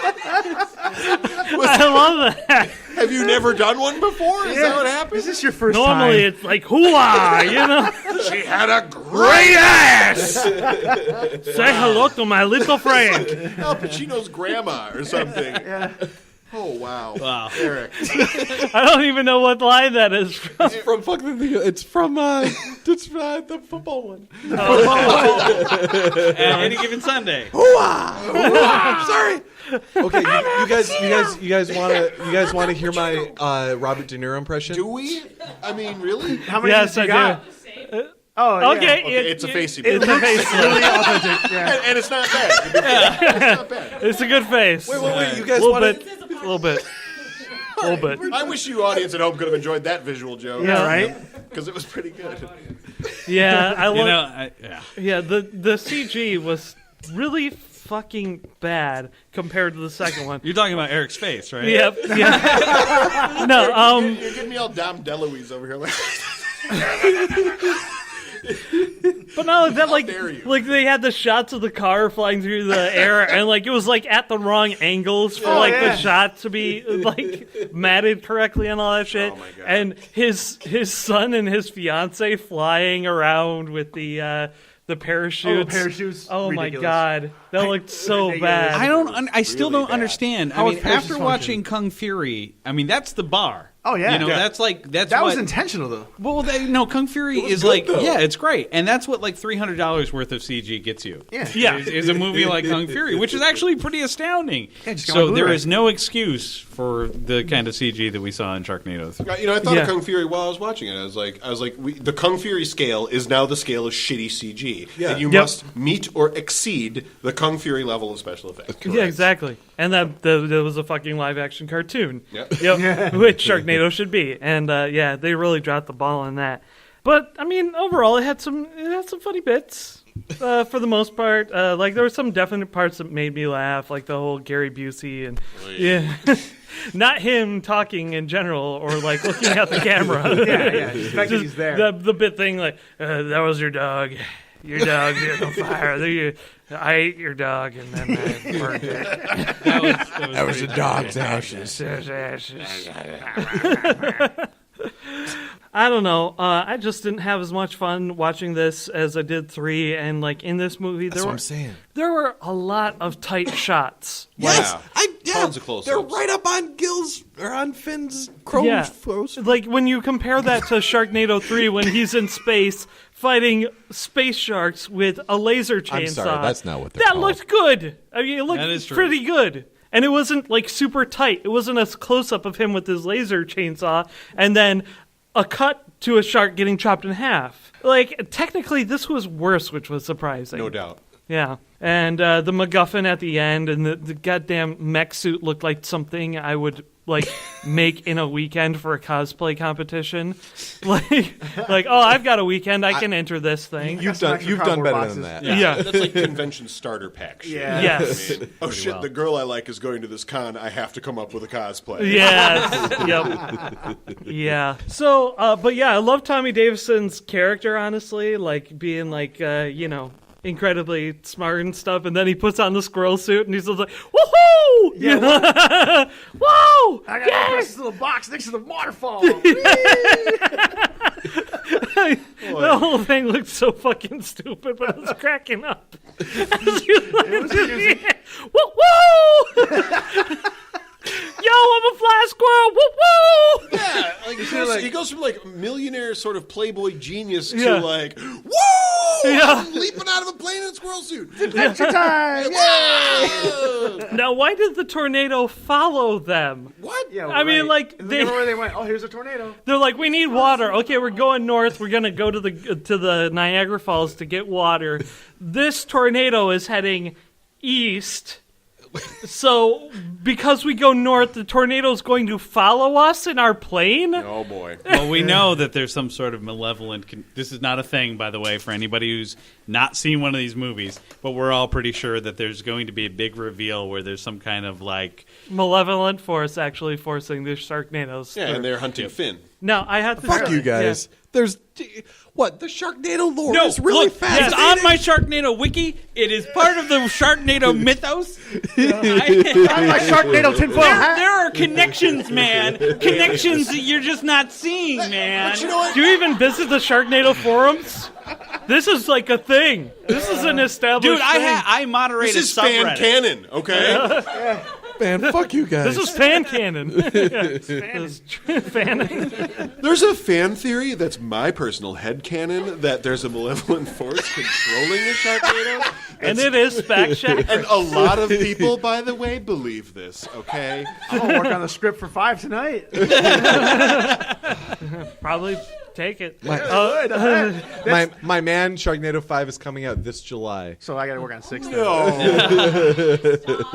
I love that. Have you never done one before? Is that what happened? Is this your first Normally time? it's like hooah, you know. She had a great ass! Say hello to my little friend. Al Pacino's grandma or something. Yeah. Oh, wow. Eric. I don't even know what line that is from. From fucking it's from the football one. Any given Sunday. Sorry. Okay, you guys want to hear my Robert De Niro impression? Do we? I mean, really? How many Yes, you I got? Oh, yeah. Okay, It's a face It's a face really authentic. Yeah. And it's not bad. It's not bad. it's a good face. Wait, you guys A want little bit. I wish you audience at home could have enjoyed that visual joke. Yeah, right? Because it was pretty good. Yeah, I love. Yeah. Yeah, the CG was really fucking bad compared to the second one. You're talking about Eric's face, right? Yep. Yeah. No. You're getting me all Dom DeLuise over here. Like, But no, that dare you. like they had the shots of the car flying through the air, and like it was like at the wrong angles for the shot to be like matted correctly and all that shit. Oh my God. And his son and his fiance flying around with the parachutes. Parachutes. Oh my Ridiculous. God, that looked so ridiculous. bad. I still Really don't bad. understand. How I was mean, Parachutes after function? watching Kung Fury, I mean that's the bar. Oh, yeah. You know, Yeah. that's That what, was intentional, though. Well, Kung Fury is good, like, though. yeah, it's great, and that's what like $300 worth of CG gets you. Yeah. Is a movie like Kung Fury, which is actually pretty astounding. Yeah, just go So on there Blu-ray. is no excuse for the kind of CG that we saw in Sharknado. You know, I thought Yeah. of Kung Fury while I was watching it. I was like, the Kung Fury scale is now the scale of shitty CG, and you must meet or exceed the Kung Fury level of special effects. Yeah, exactly. And that was a fucking live action cartoon. Yep. Yep. Which Sharknado should be. And they really dropped the ball on that. But I mean, overall, it had some funny bits. For the most part, like there were some definite parts that made me laugh, like the whole Gary Busey and not him talking in general or like looking at the camera. Yeah. The fact that he's there. The bit thing like that was your dog. Your dog lit on fire. I ate your dog and then I burned it. That was a dog's ashes. I don't know. I just didn't have as much fun watching this as I did 3. And like in this movie, That's what I'm saying. there were a lot of tight shots. Yes, Tons of close-ups. They're right up on Gil's or on Finn's chrome. Yeah. Like when you compare that to Sharknado 3 when he's in space fighting space sharks with a laser chainsaw. I'm sorry, that's not what they're That called. looked good. I mean, it That is looked true. pretty good. And it wasn't like super tight. It wasn't a close up of him with his laser chainsaw and then a cut to a shark getting chopped in half. Like technically this was worse, which was surprising. No doubt. Yeah. And the MacGuffin at the end and the goddamn mech suit looked like something I would like make in a weekend for a cosplay competition. Like oh, I've got a weekend, I can enter this thing. You've done better boxes. than that. Yeah. That's like convention starter pack shit. Yeah. Yes. I mean, oh shit, the girl I like is going to this con. I have to come up with a cosplay. Yes. Yep. Yeah. So, but yeah, I love Tommy Davison's character, honestly, like being like, incredibly smart and stuff, and then he puts on the squirrel suit and he's just like, woohoo! Yeah, Whoa! I got this little box next to the waterfall. The whole thing looked so fucking stupid, but I was cracking up. It was amusing. Woo! Yo, I'm a fly squirrel! Woo woo! Yeah, like he goes from like millionaire sort of playboy genius Yeah. to like, woo! Yeah. I'm leaping out of a plane in a squirrel suit. Adventure time! Whoa! Now, why did the tornado follow them? What? Yeah, I mean, like, remember where they went? Oh, here's a tornado. They're like, we need water. Okay, we're going north. We're gonna go to the Niagara Falls to get water. This tornado is heading east. So, because we go north, the tornado is going to follow us in our plane? Oh boy. Well, we know that there's some sort of malevolent. This is not a thing, by the way, for anybody who's not seen one of these movies. But we're all pretty sure that there's going to be a big reveal where there's some kind of like. Malevolent force actually forcing the Sharknadoes. Yeah, and they're hunting Finn. Now, I have to Fuck say, you guys. yeah. There's what the Sharknado lore No, is really look, fascinating. it's on my Sharknado wiki. It is part of the Sharknado mythos. On my Sharknado tinfoil hat. There are connections, man. Connections that you're just not seeing, man. You know what? Do you even visit the Sharknado forums? This is like a thing. This is an established Dude, thing. I moderate This is a subreddit. fan canon, okay? Man, fuck you guys. This is fan canon. This is fan. There's a fan theory that's my personal head canon that there's a malevolent force controlling the Sharknado. And it is fact checked. And a lot of people, by the way, believe this, okay? I'm gonna work on the script for 5 tonight. Probably take it. my man Sharknado 5 is coming out this July. So I gotta work on 6 then.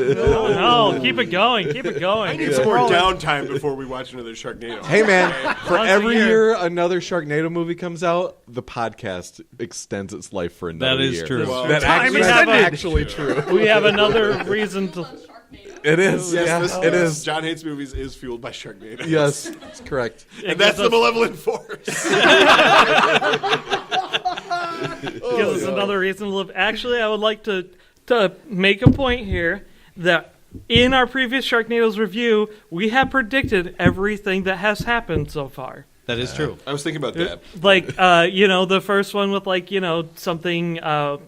No, keep it going. Keep it going. Need some more downtime before we watch another Sharknado. Hey man, for Once a every year. year another Sharknado movie comes out, the podcast extends its life for another That is year. true. Well, That's Time actually, extended. true. We have another reason to. It is. Yes, Yeah, this, it is. John Hates Movies is fueled by Sharknado. Yes, that's correct. And that's the malevolent force. Gives us another reason to live. Actually, I would like to make a point here that in our previous Sharknado's review, we have predicted everything that has happened so far. That is true. I was thinking about that. Like, the first one with, something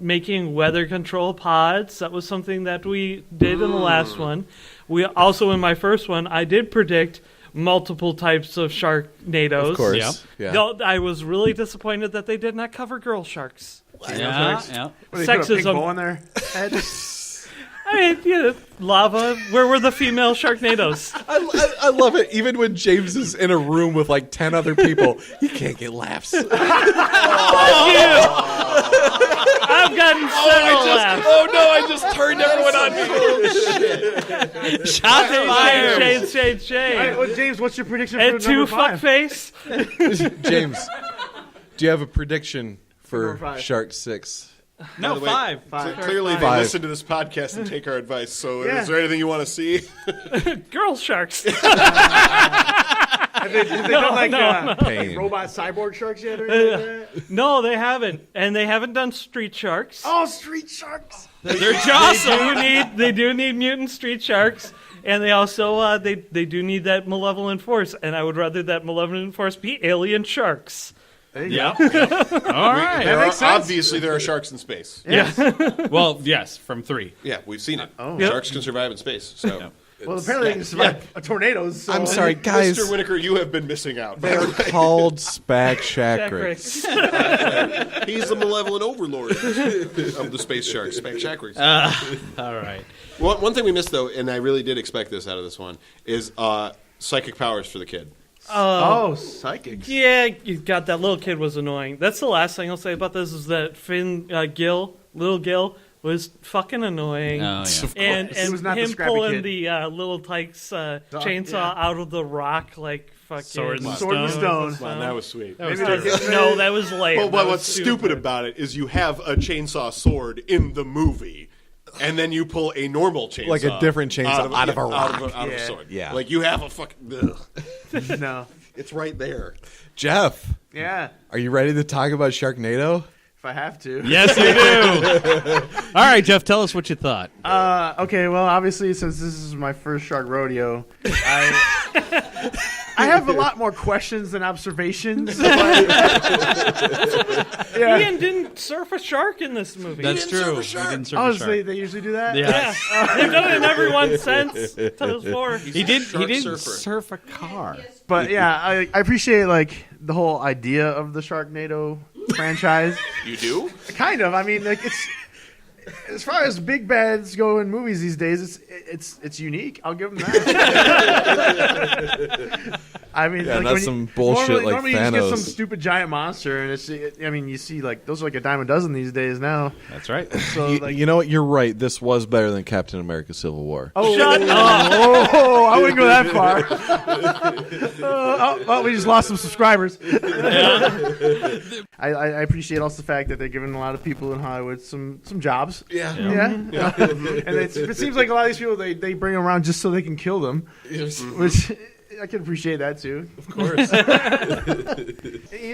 making weather control pods. That was something that we did in the last one. We also, in my first one, I did predict multiple types of Sharknados. Of course. Yeah. Yeah. Though I was really disappointed that they did not cover girl sharks. Yeah. What, they put a pink Sexism. bow on their head? I mean, lava. Where were the female Sharknados? I love it. Even when James is in a room with like 10 other people, he can't get laughs. I've gotten several laughs. Oh no! I just turned everyone on. Shots fired. Shade. All right, well, James, what's your prediction And for two number 5? fuckface. James, do you have a prediction for Number 5. Shark 6? No, By the way, 5. Clearly, they Five. listen to this podcast and take our advice. So, Yeah. is there anything you want to see? Girl sharks. Have they done like Pain. robot cyborg sharks yet? Or anything like that? No, they haven't, and they haven't done street sharks. Oh, street sharks! They're awesome. They do need mutant street sharks, and they also they do need that malevolent force. And I would rather that malevolent force be alien sharks. There you Yep. go. All right. Obviously, there are sharks in space. Yes. Well, yes, from 3. Yeah, we've seen it. Oh. Sharks can survive in space. So, Well, apparently they can survive tornadoes. So. I'm sorry, guys. Mr. Whitaker, you have been missing out. They're called Spac Shakricks. He's the malevolent overlord of the space sharks, Spac Shakricks. All right. One thing we missed, though, and I really did expect this out of this one, is psychic powers for the kid. Oh, psychics. Yeah, you got that little kid was annoying. That's the last thing I'll say about this is that Finn little Gil, was fucking annoying. Oh, yeah. And He was not the him scrappy pulling kid. the little Tyke's chainsaw out of the rock like fucking Sword and Stone. Wow, that was sweet. Maybe That they was- did- no, that was lame. But That was what's stupid about it is you have a chainsaw sword in the movie, and then you pull a normal chainsaw. Like a different chainsaw out of a rock. Out of a Yeah. sword. Yeah. Like you have a fucking... Ugh. No. It's right there. Jeff, Yeah. are you ready to talk about Sharknado? If I have to. Yes, you do. All right, Jeff, tell us what you thought. Okay, well, obviously, since this is my first shark rodeo, I have a lot more questions than observations. Yeah. Ian didn't surf a shark in this movie. That's true. He didn't surf Oh, a so shark. they usually do that? Yeah. They've done it in every one since Tales 4. He didn't surfer. surf a car. But yeah, I appreciate like the whole idea of the Sharknado franchise. You do? Kind of. I mean, like it's as far as big bads go in movies these days, it's unique. I'll give them that. I mean, Yeah, like, not when some bullshit normally like you just get Thanos. some stupid giant monster, and I mean, you see like those are like a dime a dozen these days now. That's right. So like, You know what? You're right. This was better than Captain America: Civil War. Shut up. oh, I wouldn't go that far. We just lost some subscribers. I appreciate also the fact that they're giving a lot of people in Hollywood some jobs. Yeah. Yeah. And it seems like a lot of these people they bring them around just so they can kill them, which I can appreciate that too. Of course. Ian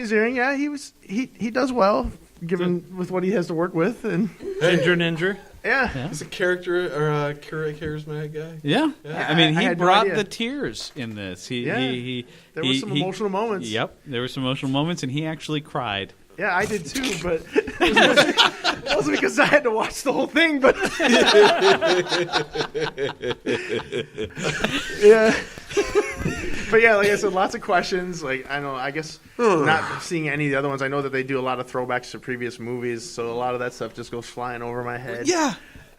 Ziering, yeah, he does well given with what he has to work with, and Ginger Ninja. yeah. He's a character or a charismatic guy. Yeah. I mean, I he had no brought idea. the tears in this. Yeah. There were some emotional moments. Yep, there were some emotional moments, and he actually cried. Yeah, I did too, but it wasn't because I had to watch the whole thing, but yeah. But yeah, like I said, lots of questions. Like I guess not seeing any of the other ones. I know that they do a lot of throwbacks to previous movies, so a lot of that stuff just goes flying over my head. Yeah.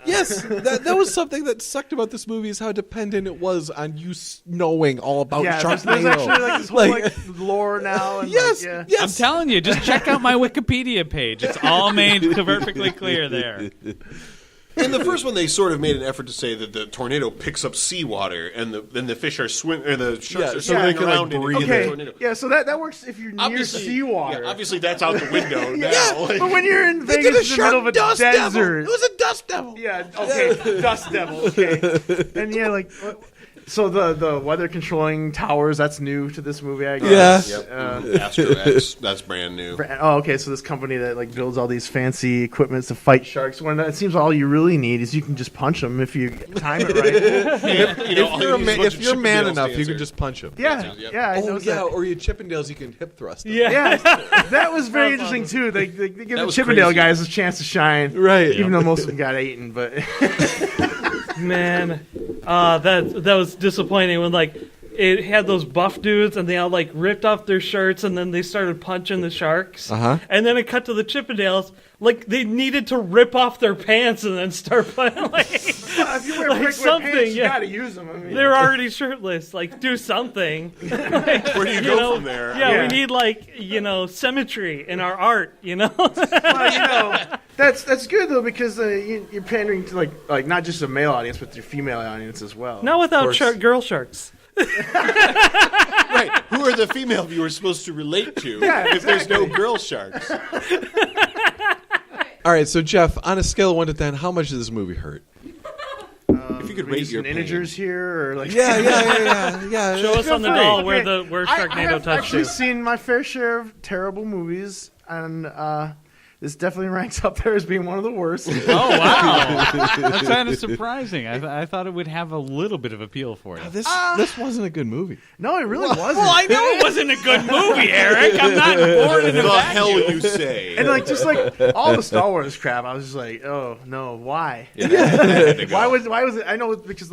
Yes, that was something that sucked about this movie is how dependent it was on you knowing all about Yeah, there's Sharknado. actually like this whole like lore now. And, yes, like, yeah. yes. I'm telling you, just check out my Wikipedia page. It's all made perfectly clear there. In the first one, they sort of made an effort to say that the tornado picks up seawater, and then the fish are the sharks are so they swimming can, like, around in breathe the Okay, tornado. yeah, so that works if you're near Obviously, seawater. yeah, obviously that's out the window now. Yeah, but when you're in They did Vegas in the middle of a dust desert, devil. It was a dust devil. yeah, okay, dust devil, okay, and yeah, like, so the weather controlling towers, that's new to this movie, I guess. Yeah. Yep. Astro X, that's brand new. Oh, okay, so this company that like builds all these fancy equipments to fight sharks, when it seems all you really need is you can just punch them if you time it right. If you're man enough, you can just punch him. Yeah, yeah, I Oh noticed yeah, that. or you Chippendales, you can hip thrust. Them. Yeah, that was very interesting too. They give the was Chippendale crazy. guys a chance to shine, Right. even though most of them got eaten. But Man, that was disappointing when like it had those buff dudes and they all like ripped off their shirts and then they started punching the sharks. And then it cut to the Chippendales like they needed to rip off their pants and then start playing. Like, if you wear like breakaway something, pants, you yeah. gotta use them. I mean, They're already shirtless. Like, do something. Where do you go from there? Yeah, we need like symmetry in our art. well, that's good though because you're pandering to like not just a male audience but your female audience as well. Not without girl sharks. Right. Who are the female viewers supposed to relate to Yeah, if there's no girl sharks? All right, so Jeff, on a scale of 1 to 10, how much does this movie hurt? If you could rate your pain. integers here, or like Yeah. Show us on the doll where Sharknado I have touched actually you. seen my fair share of terrible movies, and this definitely ranks up there as being one of the worst. Oh, wow. That's kind of surprising. I thought it would have a little bit of appeal for you. This wasn't a good movie. No, it really wasn't. Well, I know it wasn't a good movie, Eric. I'm not born in a The vacuum. hell you say? And like just like all the Star Wars crap, I was just like, oh no, why? Why was it? I know it's because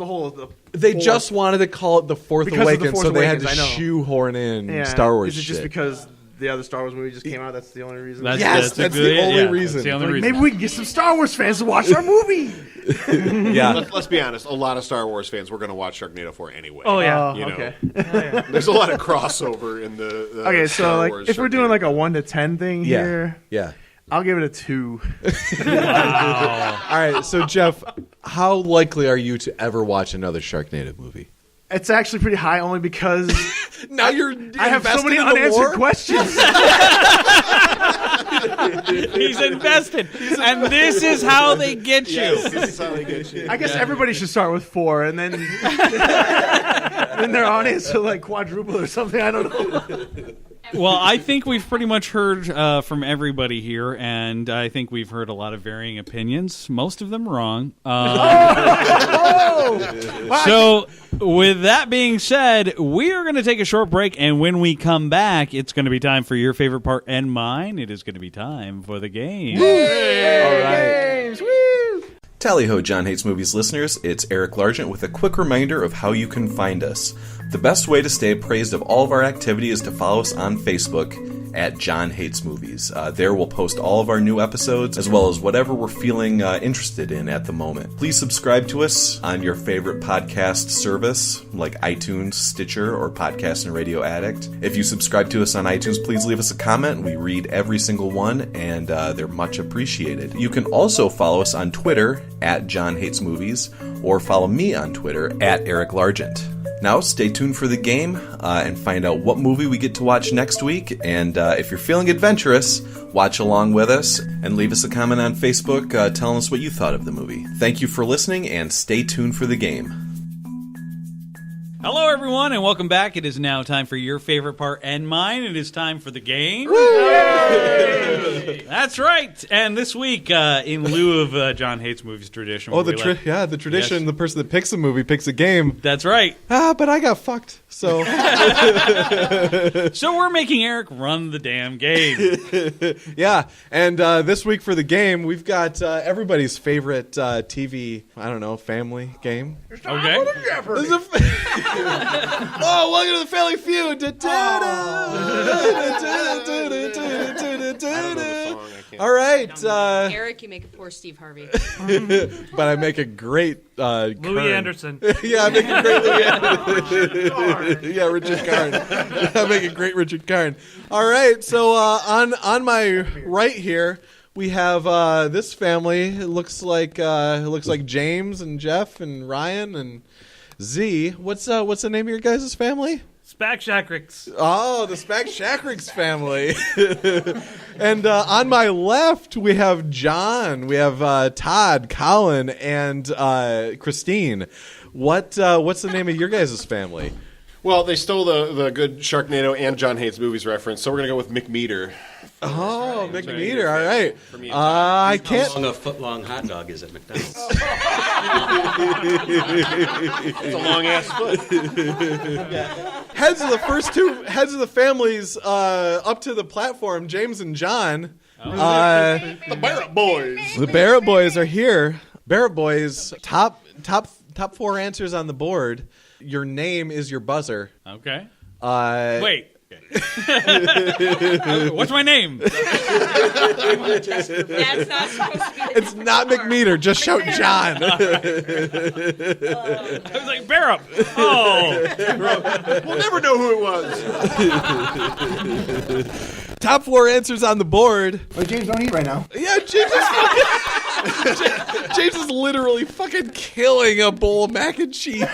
They just wanted to call it the Fourth Because of the Awakens, Force so they had Awakens, to I know. shoehorn in Yeah. Star Wars Is it shit. just because the other Star Wars movie just came out? That's the only reason. Yes, that's the only reason. That's the only Like, reason. maybe we can get some Star Wars fans to watch our movie. Yeah. Let's be honest. A lot of Star Wars fans were going to watch Sharknado 4 anyway. Oh, yeah. You know. Okay. There's a lot of crossover in the Okay, so Star like Wars if we're doing Sharknado. like a 1 to 10 thing here, Yeah. I'll give it a 2. All right, so Jeff, how likely are you to ever watch another Sharknado movie? It's actually pretty high, only because Now you're I have so many unanswered questions. He's invested. And this is how they get you. Yes, this is how they get you. I guess everybody should start with 4, and then then their audience will like quadruple or something. I don't know. Well, I think we've pretty much heard from everybody here, and I think we've heard a lot of varying opinions, most of them wrong. So, with that being said, we are going to take a short break, and when we come back, it's going to be time for your favorite part and mine. It is going to be time for the game. All right. Tally-ho, John Hates Movies listeners. It's Eric Largent with a quick reminder of how you can find us. The best way to stay appraised of all of our activity is to follow us on Facebook at John Hates Movies. There we'll post all of our new episodes as well as whatever we're feeling interested in at the moment. Please subscribe to us on your favorite podcast service like iTunes, Stitcher, or Podcast and Radio Addict. If you subscribe to us on iTunes, please leave us a comment. We read every single one, and they're much appreciated. You can also follow us on Twitter at John Hates Movies, or follow me on Twitter at Eric Largent. Now, stay tuned for the game and find out what movie we get to watch next week. And if you're feeling adventurous, watch along with us and leave us a comment on Facebook telling us what you thought of the movie. Thank you for listening, and stay tuned for the game. Hello, everyone, and welcome back. It is now time for your favorite part and mine. It is time for the game. That's right. And this week, in lieu of John Hates Movies tradition. Oh, where the tradition. Yes. The person that picks a movie picks a game. That's right. But I got fucked. So, So we're making Eric run the damn game. yeah. And this week for the game, we've got everybody's favorite TV, family game. Okay. This is oh, welcome to the Family Feud. All right. Eric, you make a poor Steve Harvey. But I make a great Louis Kern. Anderson. Yeah, I make a great Louis Anderson. Yeah, Richard Karn. I make a great Richard Karn. All right, so on my right here, we have this family. It looks like James and Jeff and Ryan and Z. What's the name of your guys' family? Spack Shakricks. Oh, the Spack Shakricks family. And on my left, we have John. We have Todd, Colin, and Christine. What's the name of your guys' family? Well, they stole the good Sharknado and John Hates Movies reference, so we're going to go with McMeter. Oh, McMeter. All right. For me, I can't. How long a foot-long hot dog is at McDonald's? It's a long-ass foot. Heads of the first two heads of the families up to the platform, James and John. The Barrett Boys. The Barrett Boys are here. Barrett Boys, top 4 answers on the board. Your name is your buzzer. Okay. Wait. What's my name? That's not supposed to be. It's not McMeter. Just shout John. I was like, Barrett. Oh. We'll never know who it was. Top 4 answers on the board. Oh, James, don't eat right now. Yeah, James is fucking. James is literally fucking killing a bowl of mac and cheese.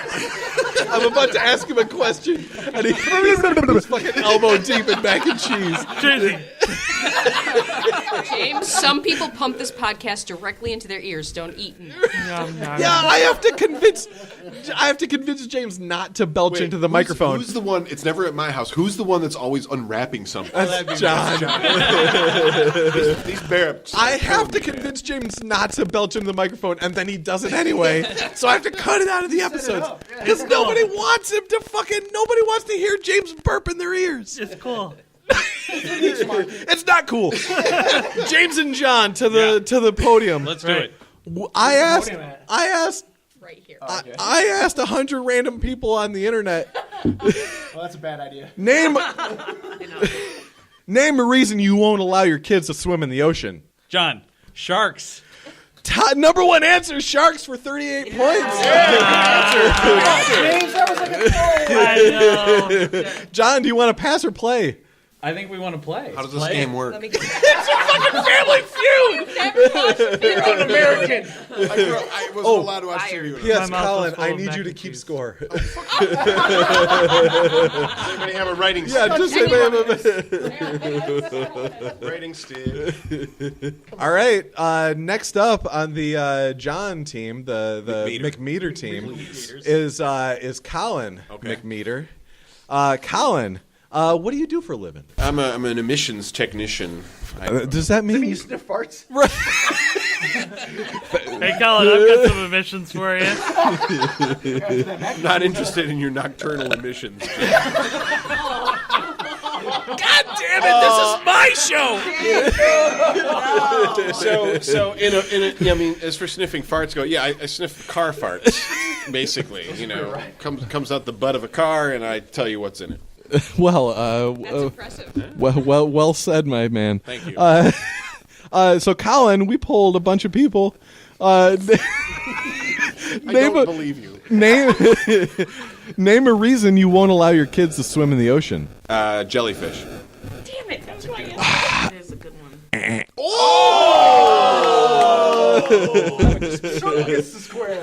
I'm about to ask him a question, and he's fucking elbow deep in mac and cheese. James, some people pump this podcast directly into their ears. Don't eat. I have to convince James not to belch into the microphone. Who's the one? It's never at my house. Who's the one that's always unwrapping something? That's John. These bears. I have to convince James not to belch into the microphone, and then he does it anyway. So I have to cut it out of the episodes because nobody wants to hear James burp in their ears. It's cool. It's not cool. James and John to the podium. Let's do it. I asked Right here. I asked 100 random people on the internet. Well, that's a bad idea. Name a reason you won't allow your kids to swim in the ocean. John, sharks. Number one answer, sharks for 38 points. James, that was like a troll. I know. John, do you want to pass or play? I think we want to play. How does this game work? Let me get It's a fucking family feud. You're an American. I wasn't allowed to watch TV. P.S. My mouth Colin, was full I of need mac you to and keep cheese. score. Does anybody have a writing stick? Yeah, just Writing stick. All right. Next up on the John team, the McMeter. McMeter team, is Colin McMeter. Colin, what do you do for a living? I'm an emissions technician. Does that mean You sniff farts? Right. Hey, Colin, I've got some emissions for you. Not interested in your nocturnal emissions. God damn it! This is my show. So I mean, as for sniffing farts go, I sniff car farts. Basically, comes out the butt of a car, and I tell you what's in it. Well, That's impressive. well said, my man. Thank you. So, Colin, we polled a bunch of people. I don't believe you. Name a reason you won't allow your kids to swim in the ocean. Jellyfish. Damn it! That was my answer. There's a good one. Struggle gets the square.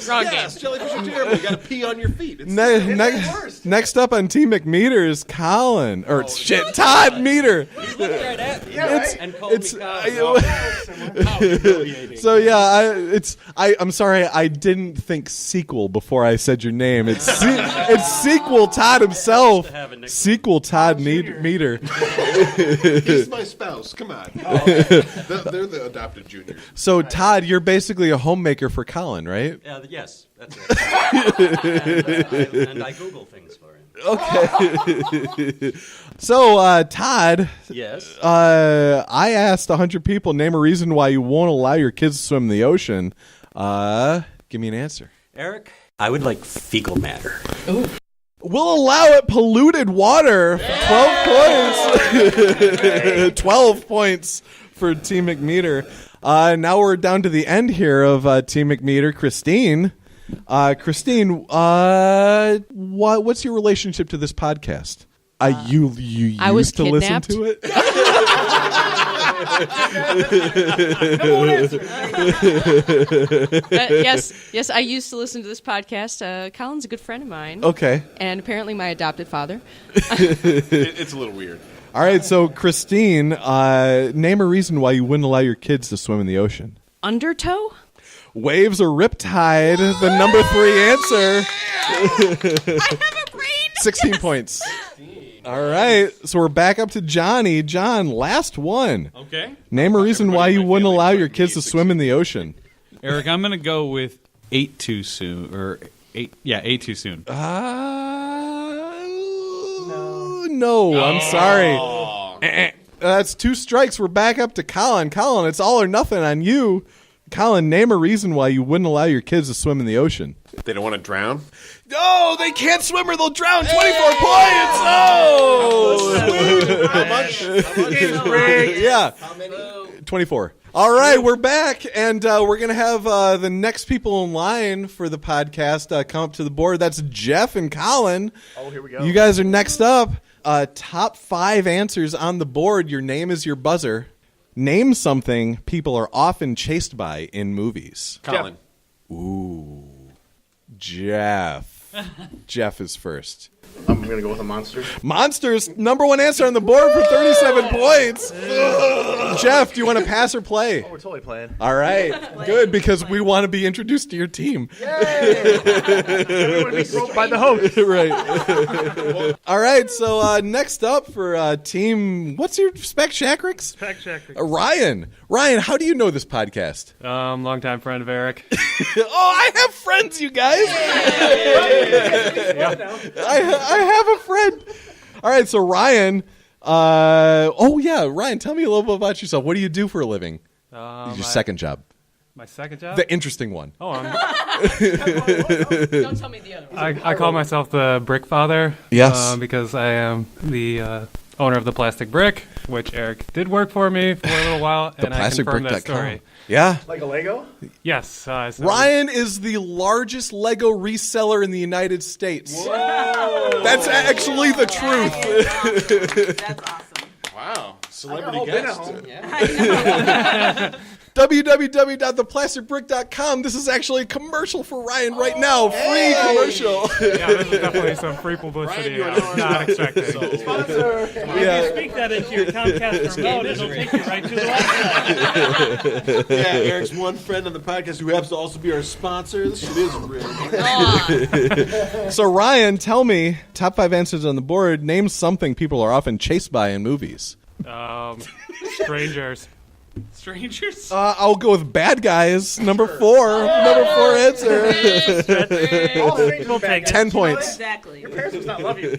Wrong game. Jellyfish are terrible. You got to pee on your feet. Next up on Team McMeter is Colin. Todd Meter. And called me So I'm sorry, I didn't think sequel before I said your name. It's sequel Todd himself. Sequel Todd Meter. He's my spouse. Come on. They're the adopted juniors. So Todd, you're basically a homemaker for Colin, right? Yes, that's it. And I Google things for him. Okay. So Todd. Yes. I asked 100 people, name a reason why you won't allow your kids to swim in the ocean. Give me an answer. Eric, I would like fecal matter. Ooh. We'll allow it polluted water. 12 points. 12 points for Team McMeter. Now we're down to the end here of Team McMeter. Christine. Christine, what's your relationship to this podcast? You I was used to listen kidnapped. to it? Yes, I used to listen to this podcast. Colin's a good friend of mine. Okay. And apparently my adopted father. It's a little weird. All right, so Christine, name a reason why you wouldn't allow your kids to swim in the ocean. Undertow? Waves or riptide, the number 3 answer. I have a brain. 16 points. All right, so we're back up to Johnny. John, last one. Okay. Name a reason why you wouldn't allow your kids to swim in the ocean. Eric, I'm going to go with 8 too soon. Or 8 too soon. No, I'm sorry. That's 2 strikes. We're back up to Colin. Colin, it's all or nothing on you. Colin, name a reason why you wouldn't allow your kids to swim in the ocean. They don't want to drown? No, they can't swim or they'll drown. 24 points. Oh! How much? Yeah. 24. All right, we're back, and we're going to have the next people in line for the podcast come up to the board. That's Jeff and Colin. Oh, here we go. You guys are next up. Top 5 answers on the board. Your name is your buzzer. Name something people are often chased by in movies. Colin. Ooh. Jeff. Jeff is first. I'm going to go with a monster. Monsters, number one answer on the board for 37 points. Jeff, do you want to pass or play? Oh, we're totally playing. All right. Good, because we want to be introduced to your team. Everyone be roped by the host. Right. All right, so next up for team, what's your Spec Shakrix? Spec Shakrix. Ryan. Ryan, how do you know this podcast? Longtime friend of Eric. Oh, I have friends, you guys. I have a friend. All right, so Ryan. Ryan, tell me a little bit about yourself. What do you do for a living? Your second job. My second job? The interesting one. Oh, Don't tell me the other one. I call myself the Brick Father. Yes. Because I am the owner of the Plastic Brick, which Eric did work for me for a little while, and I confirmed that story. Yeah. Like a Lego? Yes. So Ryan is the largest Lego reseller in the United States. Whoa. That's actually the truth. That's awesome. Wow. Celebrity guest. www.theplasticbrick.com. This is actually a commercial for Ryan right now. Free commercial. Yeah, this is definitely some free publicity I was not expecting. Sponsor. If you speak that into your Comcast remote, it'll take you right to the website. Yeah, Eric's one friend on the podcast who happens to also be our sponsor. This shit is real. So Ryan, tell me, top 5 answers on the board. Name something people are often chased by in movies. Strangers. Strangers? I'll go with bad guys. Number 4. Number 4 answer. All strangers will take 10 points. Exactly. Your parents must not love you.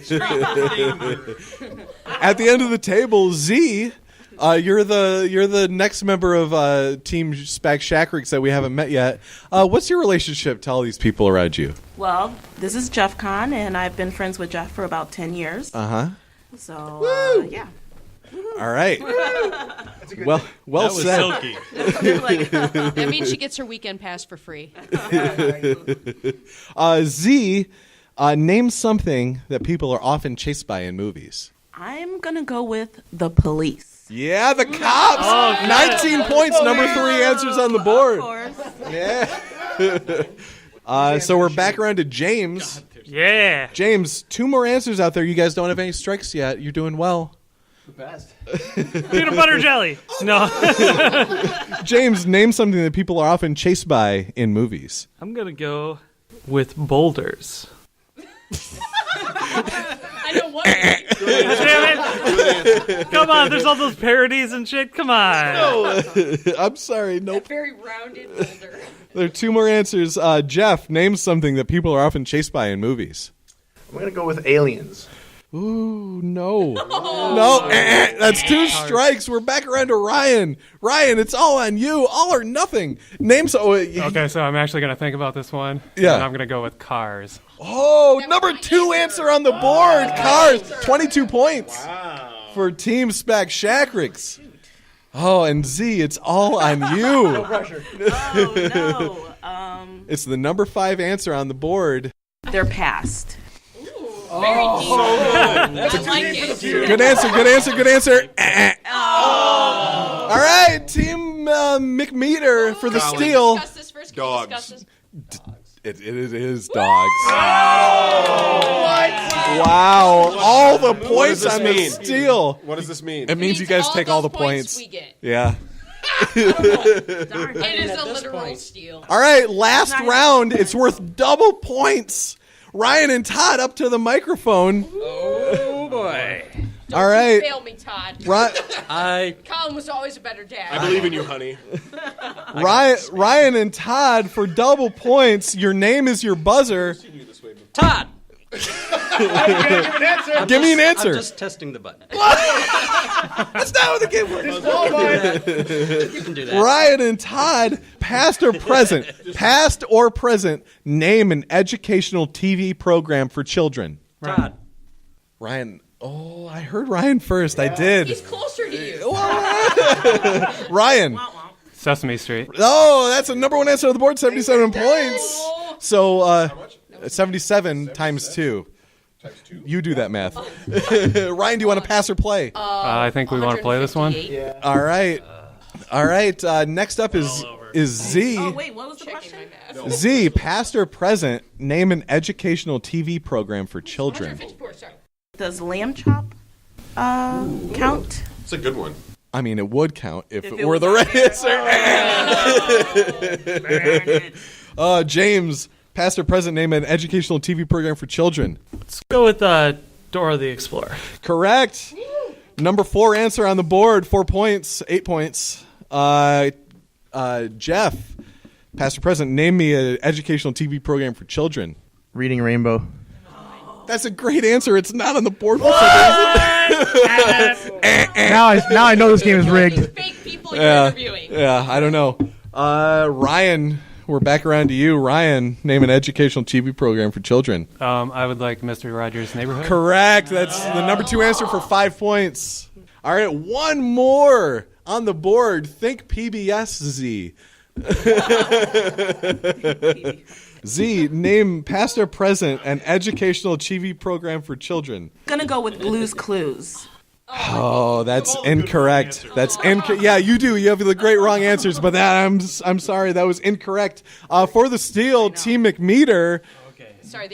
At the end of the table, Z, you're the next member of Team Spec Shakrix that we haven't met yet. What's your relationship to all these people around you? Well, this is Jeffcon, and I've been friends with Jeff for about 10 years. Uh-huh. So, yeah. All right. Well that was said. silky. That means she gets her weekend pass for free. Z, name something that people are often chased by in movies. I'm going to go with the police. Yeah, the cops. 19 points. Number 3 answers on the board. Of course. Yeah. So we're back around to James. Yeah. James, 2 more answers out there. You guys don't have any strikes yet. You're doing well. The best. Peanut butter jelly. No. James, name something that people are often chased by in movies. I'm going to go with boulders. I know what. Damn it. Come on, there's all those parodies and shit. Come on. No. I'm sorry. Nope. Very rounded boulder. There are 2 more answers. Jeff, name something that people are often chased by in movies. I'm going to go with aliens. Ooh, no. No, that's 2 strikes. We're back around to Ryan. Ryan, it's all on you. All or nothing. Name so. Okay, so I'm actually going to think about this one. Yeah. And I'm going to go with Cars. Oh, number 2 answer on the board. Cars, 22 points for Team Spec Shakrix. Oh, and Z, it's all on you. No pressure. Oh, no. It's the number 5 answer on the board. They're past. Very deep. I like it. Good answer, good answer, good anscer. All right, Team McMeter for the steal. Discuss this first. Dogs. It is dogs. Wow. All the points on the steal. What does this mean? It means you guys take all the points. We get. Yeah. It is a literal steal. All right, last round. It's worth double points. Ryan and Todd up to the microphone. Oh, boy. All right. Fail me, Todd. Colin was always a better dad. I believe in you, honey. Ryan and Todd for double points. Your name is your buzzer. Todd. Give me an answer. I'm just testing the button. That's not how the game works. You can do that. Ryan and Todd, past or present, name an educational TV program for children. Todd. Ryan. Oh, I heard Ryan first. Yeah. I did. He's closer to you. Ryan. Sesame Street. Oh, that's a number 1 answer on the board. 77 points. So 77 times 2. You do that math. Ryan, do you want to pass or play? I think we want to play this one. Yeah. All right. All right. Next up is Z. Oh, wait, what was the question? Z, past or present, name an educational TV program for children. Does lamb chop count? It's a good one. I mean, it would count if it were the right answer. James, past or present, name an educational TV program for children. Let's go with Dora the Explorer. Correct. Number 4 answer on the board. 4 points. 8 points. Jeff, past or present, name me an educational TV program for children. Reading Rainbow. That's a great answer. It's not on the board. For now I know this game is rigged. Fake people you're interviewing. Yeah, I don't know. Ryan, we're back around to you. Ryan, name an educational TV program for children. I would like Mr. Rogers' Neighborhood. Correct. That's the number 2 answer for 5 points. All right, one more on the board. Think PBS, Z. Z, name past or present an educational TV program for children. Gonna go with Blue's Clues. Oh, that's incorrect. That's yeah, you do. You have the great wrong answers, but I'm sorry, that was incorrect. For the steal, Team McMeter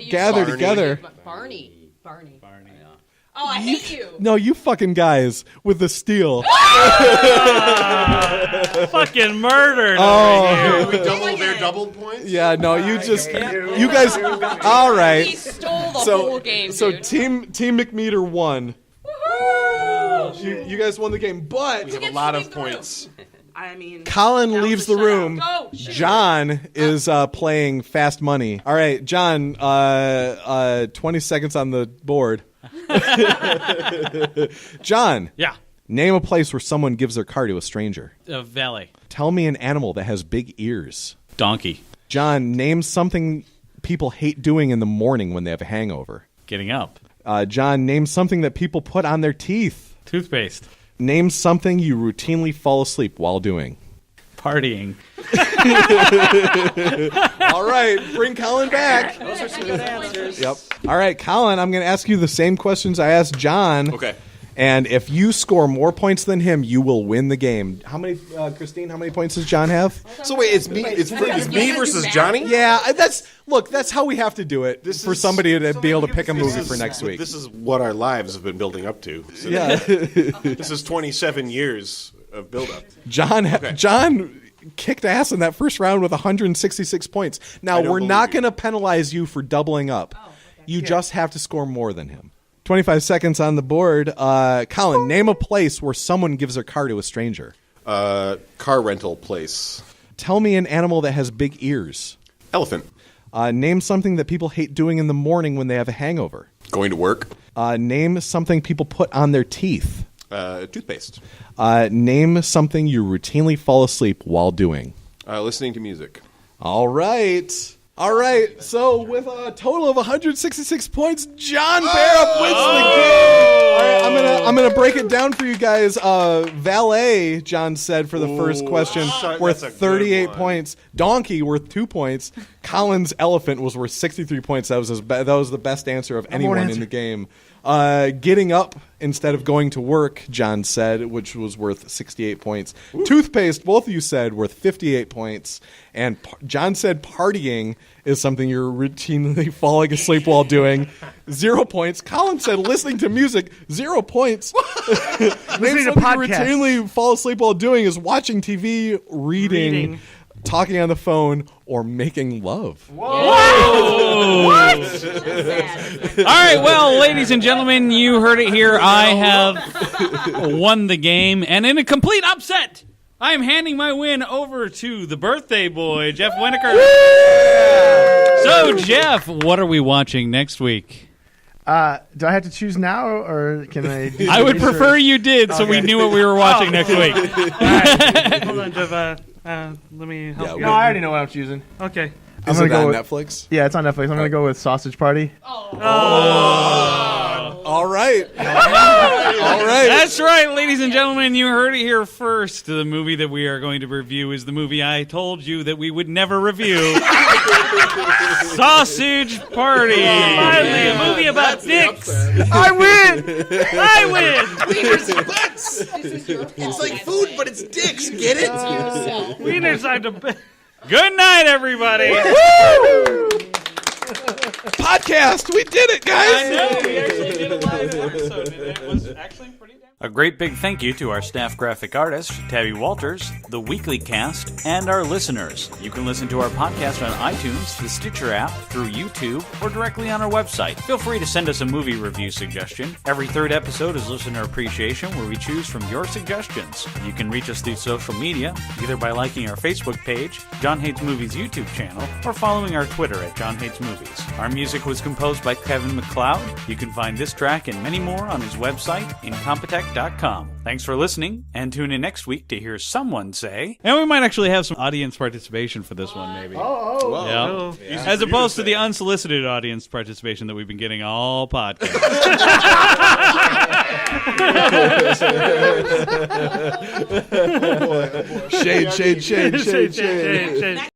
gather together. Barney. Oh, I hate you. No, you fucking guys with the steal. Fucking murder. Oh. We doubled their doubled points? Yeah, no, you guys. All right. He stole the whole game. So dude. Team McMeter won. You guys won the game, but we have a lot of points. I mean, Colin leaves the room. Go, shoot. John is playing Fast Money. All right, John, 20 seconds on the board. John. Yeah. Name a place where someone gives their car to a stranger. Valet. Tell me an animal that has big ears. Donkey. John, name something people hate doing in the morning when they have a hangover. Getting up. John, name something that people put on their teeth. Toothpaste. Name something you routinely fall asleep while doing. Partying. All right, bring Colin back. Those are some good answers. Yep. All right, Colin, I'm going to ask you the same questions I asked John. Okay. And if you score more points than him, you will win the game. How many, Christine? How many points does John have? So wait, it's me. It's me versus Johnny. Yeah, that's how we have to to it for somebody to be able to pick a movie for next week. This is what our lives have been building up to. So Yeah. This is 27 years of build-up. John kicked ass in that first round with 166 points. Now, we're not going to penalize you for doubling up. You just have to score more than him. 25 seconds on the board. Colin, name a place where someone gives their car to a stranger. Car rental place. Tell me an animal that has big ears. Elephant. Name something that people hate doing in the morning when they have a hangover. Going to work. Name something people put on their teeth. Toothpaste. Name something you routinely fall asleep while doing. Listening to music. All right. So with a total of 166 points, John Barrett wins the game. All right, I'm gonna break it down for you guys. Valet, John said for the first question, worth 38 points. Donkey worth 2 points. Colin's elephant was worth 63 points. That was the best answer of anyone in the game. Getting up instead of going to work, John said, which was worth 68 points. Ooh. Toothpaste, both of you said, worth 58 points. And John said partying is something you're routinely falling asleep while doing. 0 points. Colin said listening to music. 0 points. Name something you routinely fall asleep while doing is watching TV, reading, talking on the phone, or making love. Whoa! What? All right, well, ladies and gentlemen, you heard it here. I have won the game, and in a complete upset, I am handing my win over to the birthday boy, Jeff Winokur. So, Jeff, what are we watching next week? Do I have to choose now, or can I do I would prefer you did, so we knew what we were watching next week. All right. Hold on, Jeff. Let me help you. No, I already know what I'm choosing. Okay. Is it on Netflix? Yeah, it's on Netflix. I'm going to go with Sausage Party. All right. All right. That's right, ladies and gentlemen. You heard it here first. The movie that we are going to review is the movie I told you that we would never review. Sausage Party. Finally, a movie about dicks. I win. I win. Wieners and butts. It's like food, but it's dicks. Get it? Wieners are the best. Good night, everybody. Podcast. We did it, guys. I know. We actually did a live episode, and it was actually pretty damn. A great big thank you to our staff graphic artist, Tabby Walters, the Weekly Cast, and our listeners. You can listen to our podcast on iTunes, the Stitcher app, through YouTube, or directly on our website. Feel free to send us a movie review suggestion. Every third episode is Listener Appreciation, where we choose from your suggestions. You can reach us through social media, either by liking our Facebook page, John Hates Movies YouTube channel, or following our Twitter at John Hates Movies. Our music was composed by Kevin MacLeod. You can find this track and many more on his website, Incompetech.com. Thanks for listening, and tune in next week to hear someone say. And we might actually have some audience participation for this one, maybe. Oh. Yeah. As opposed to the unsolicited audience participation that we've been getting all podcast. Shade.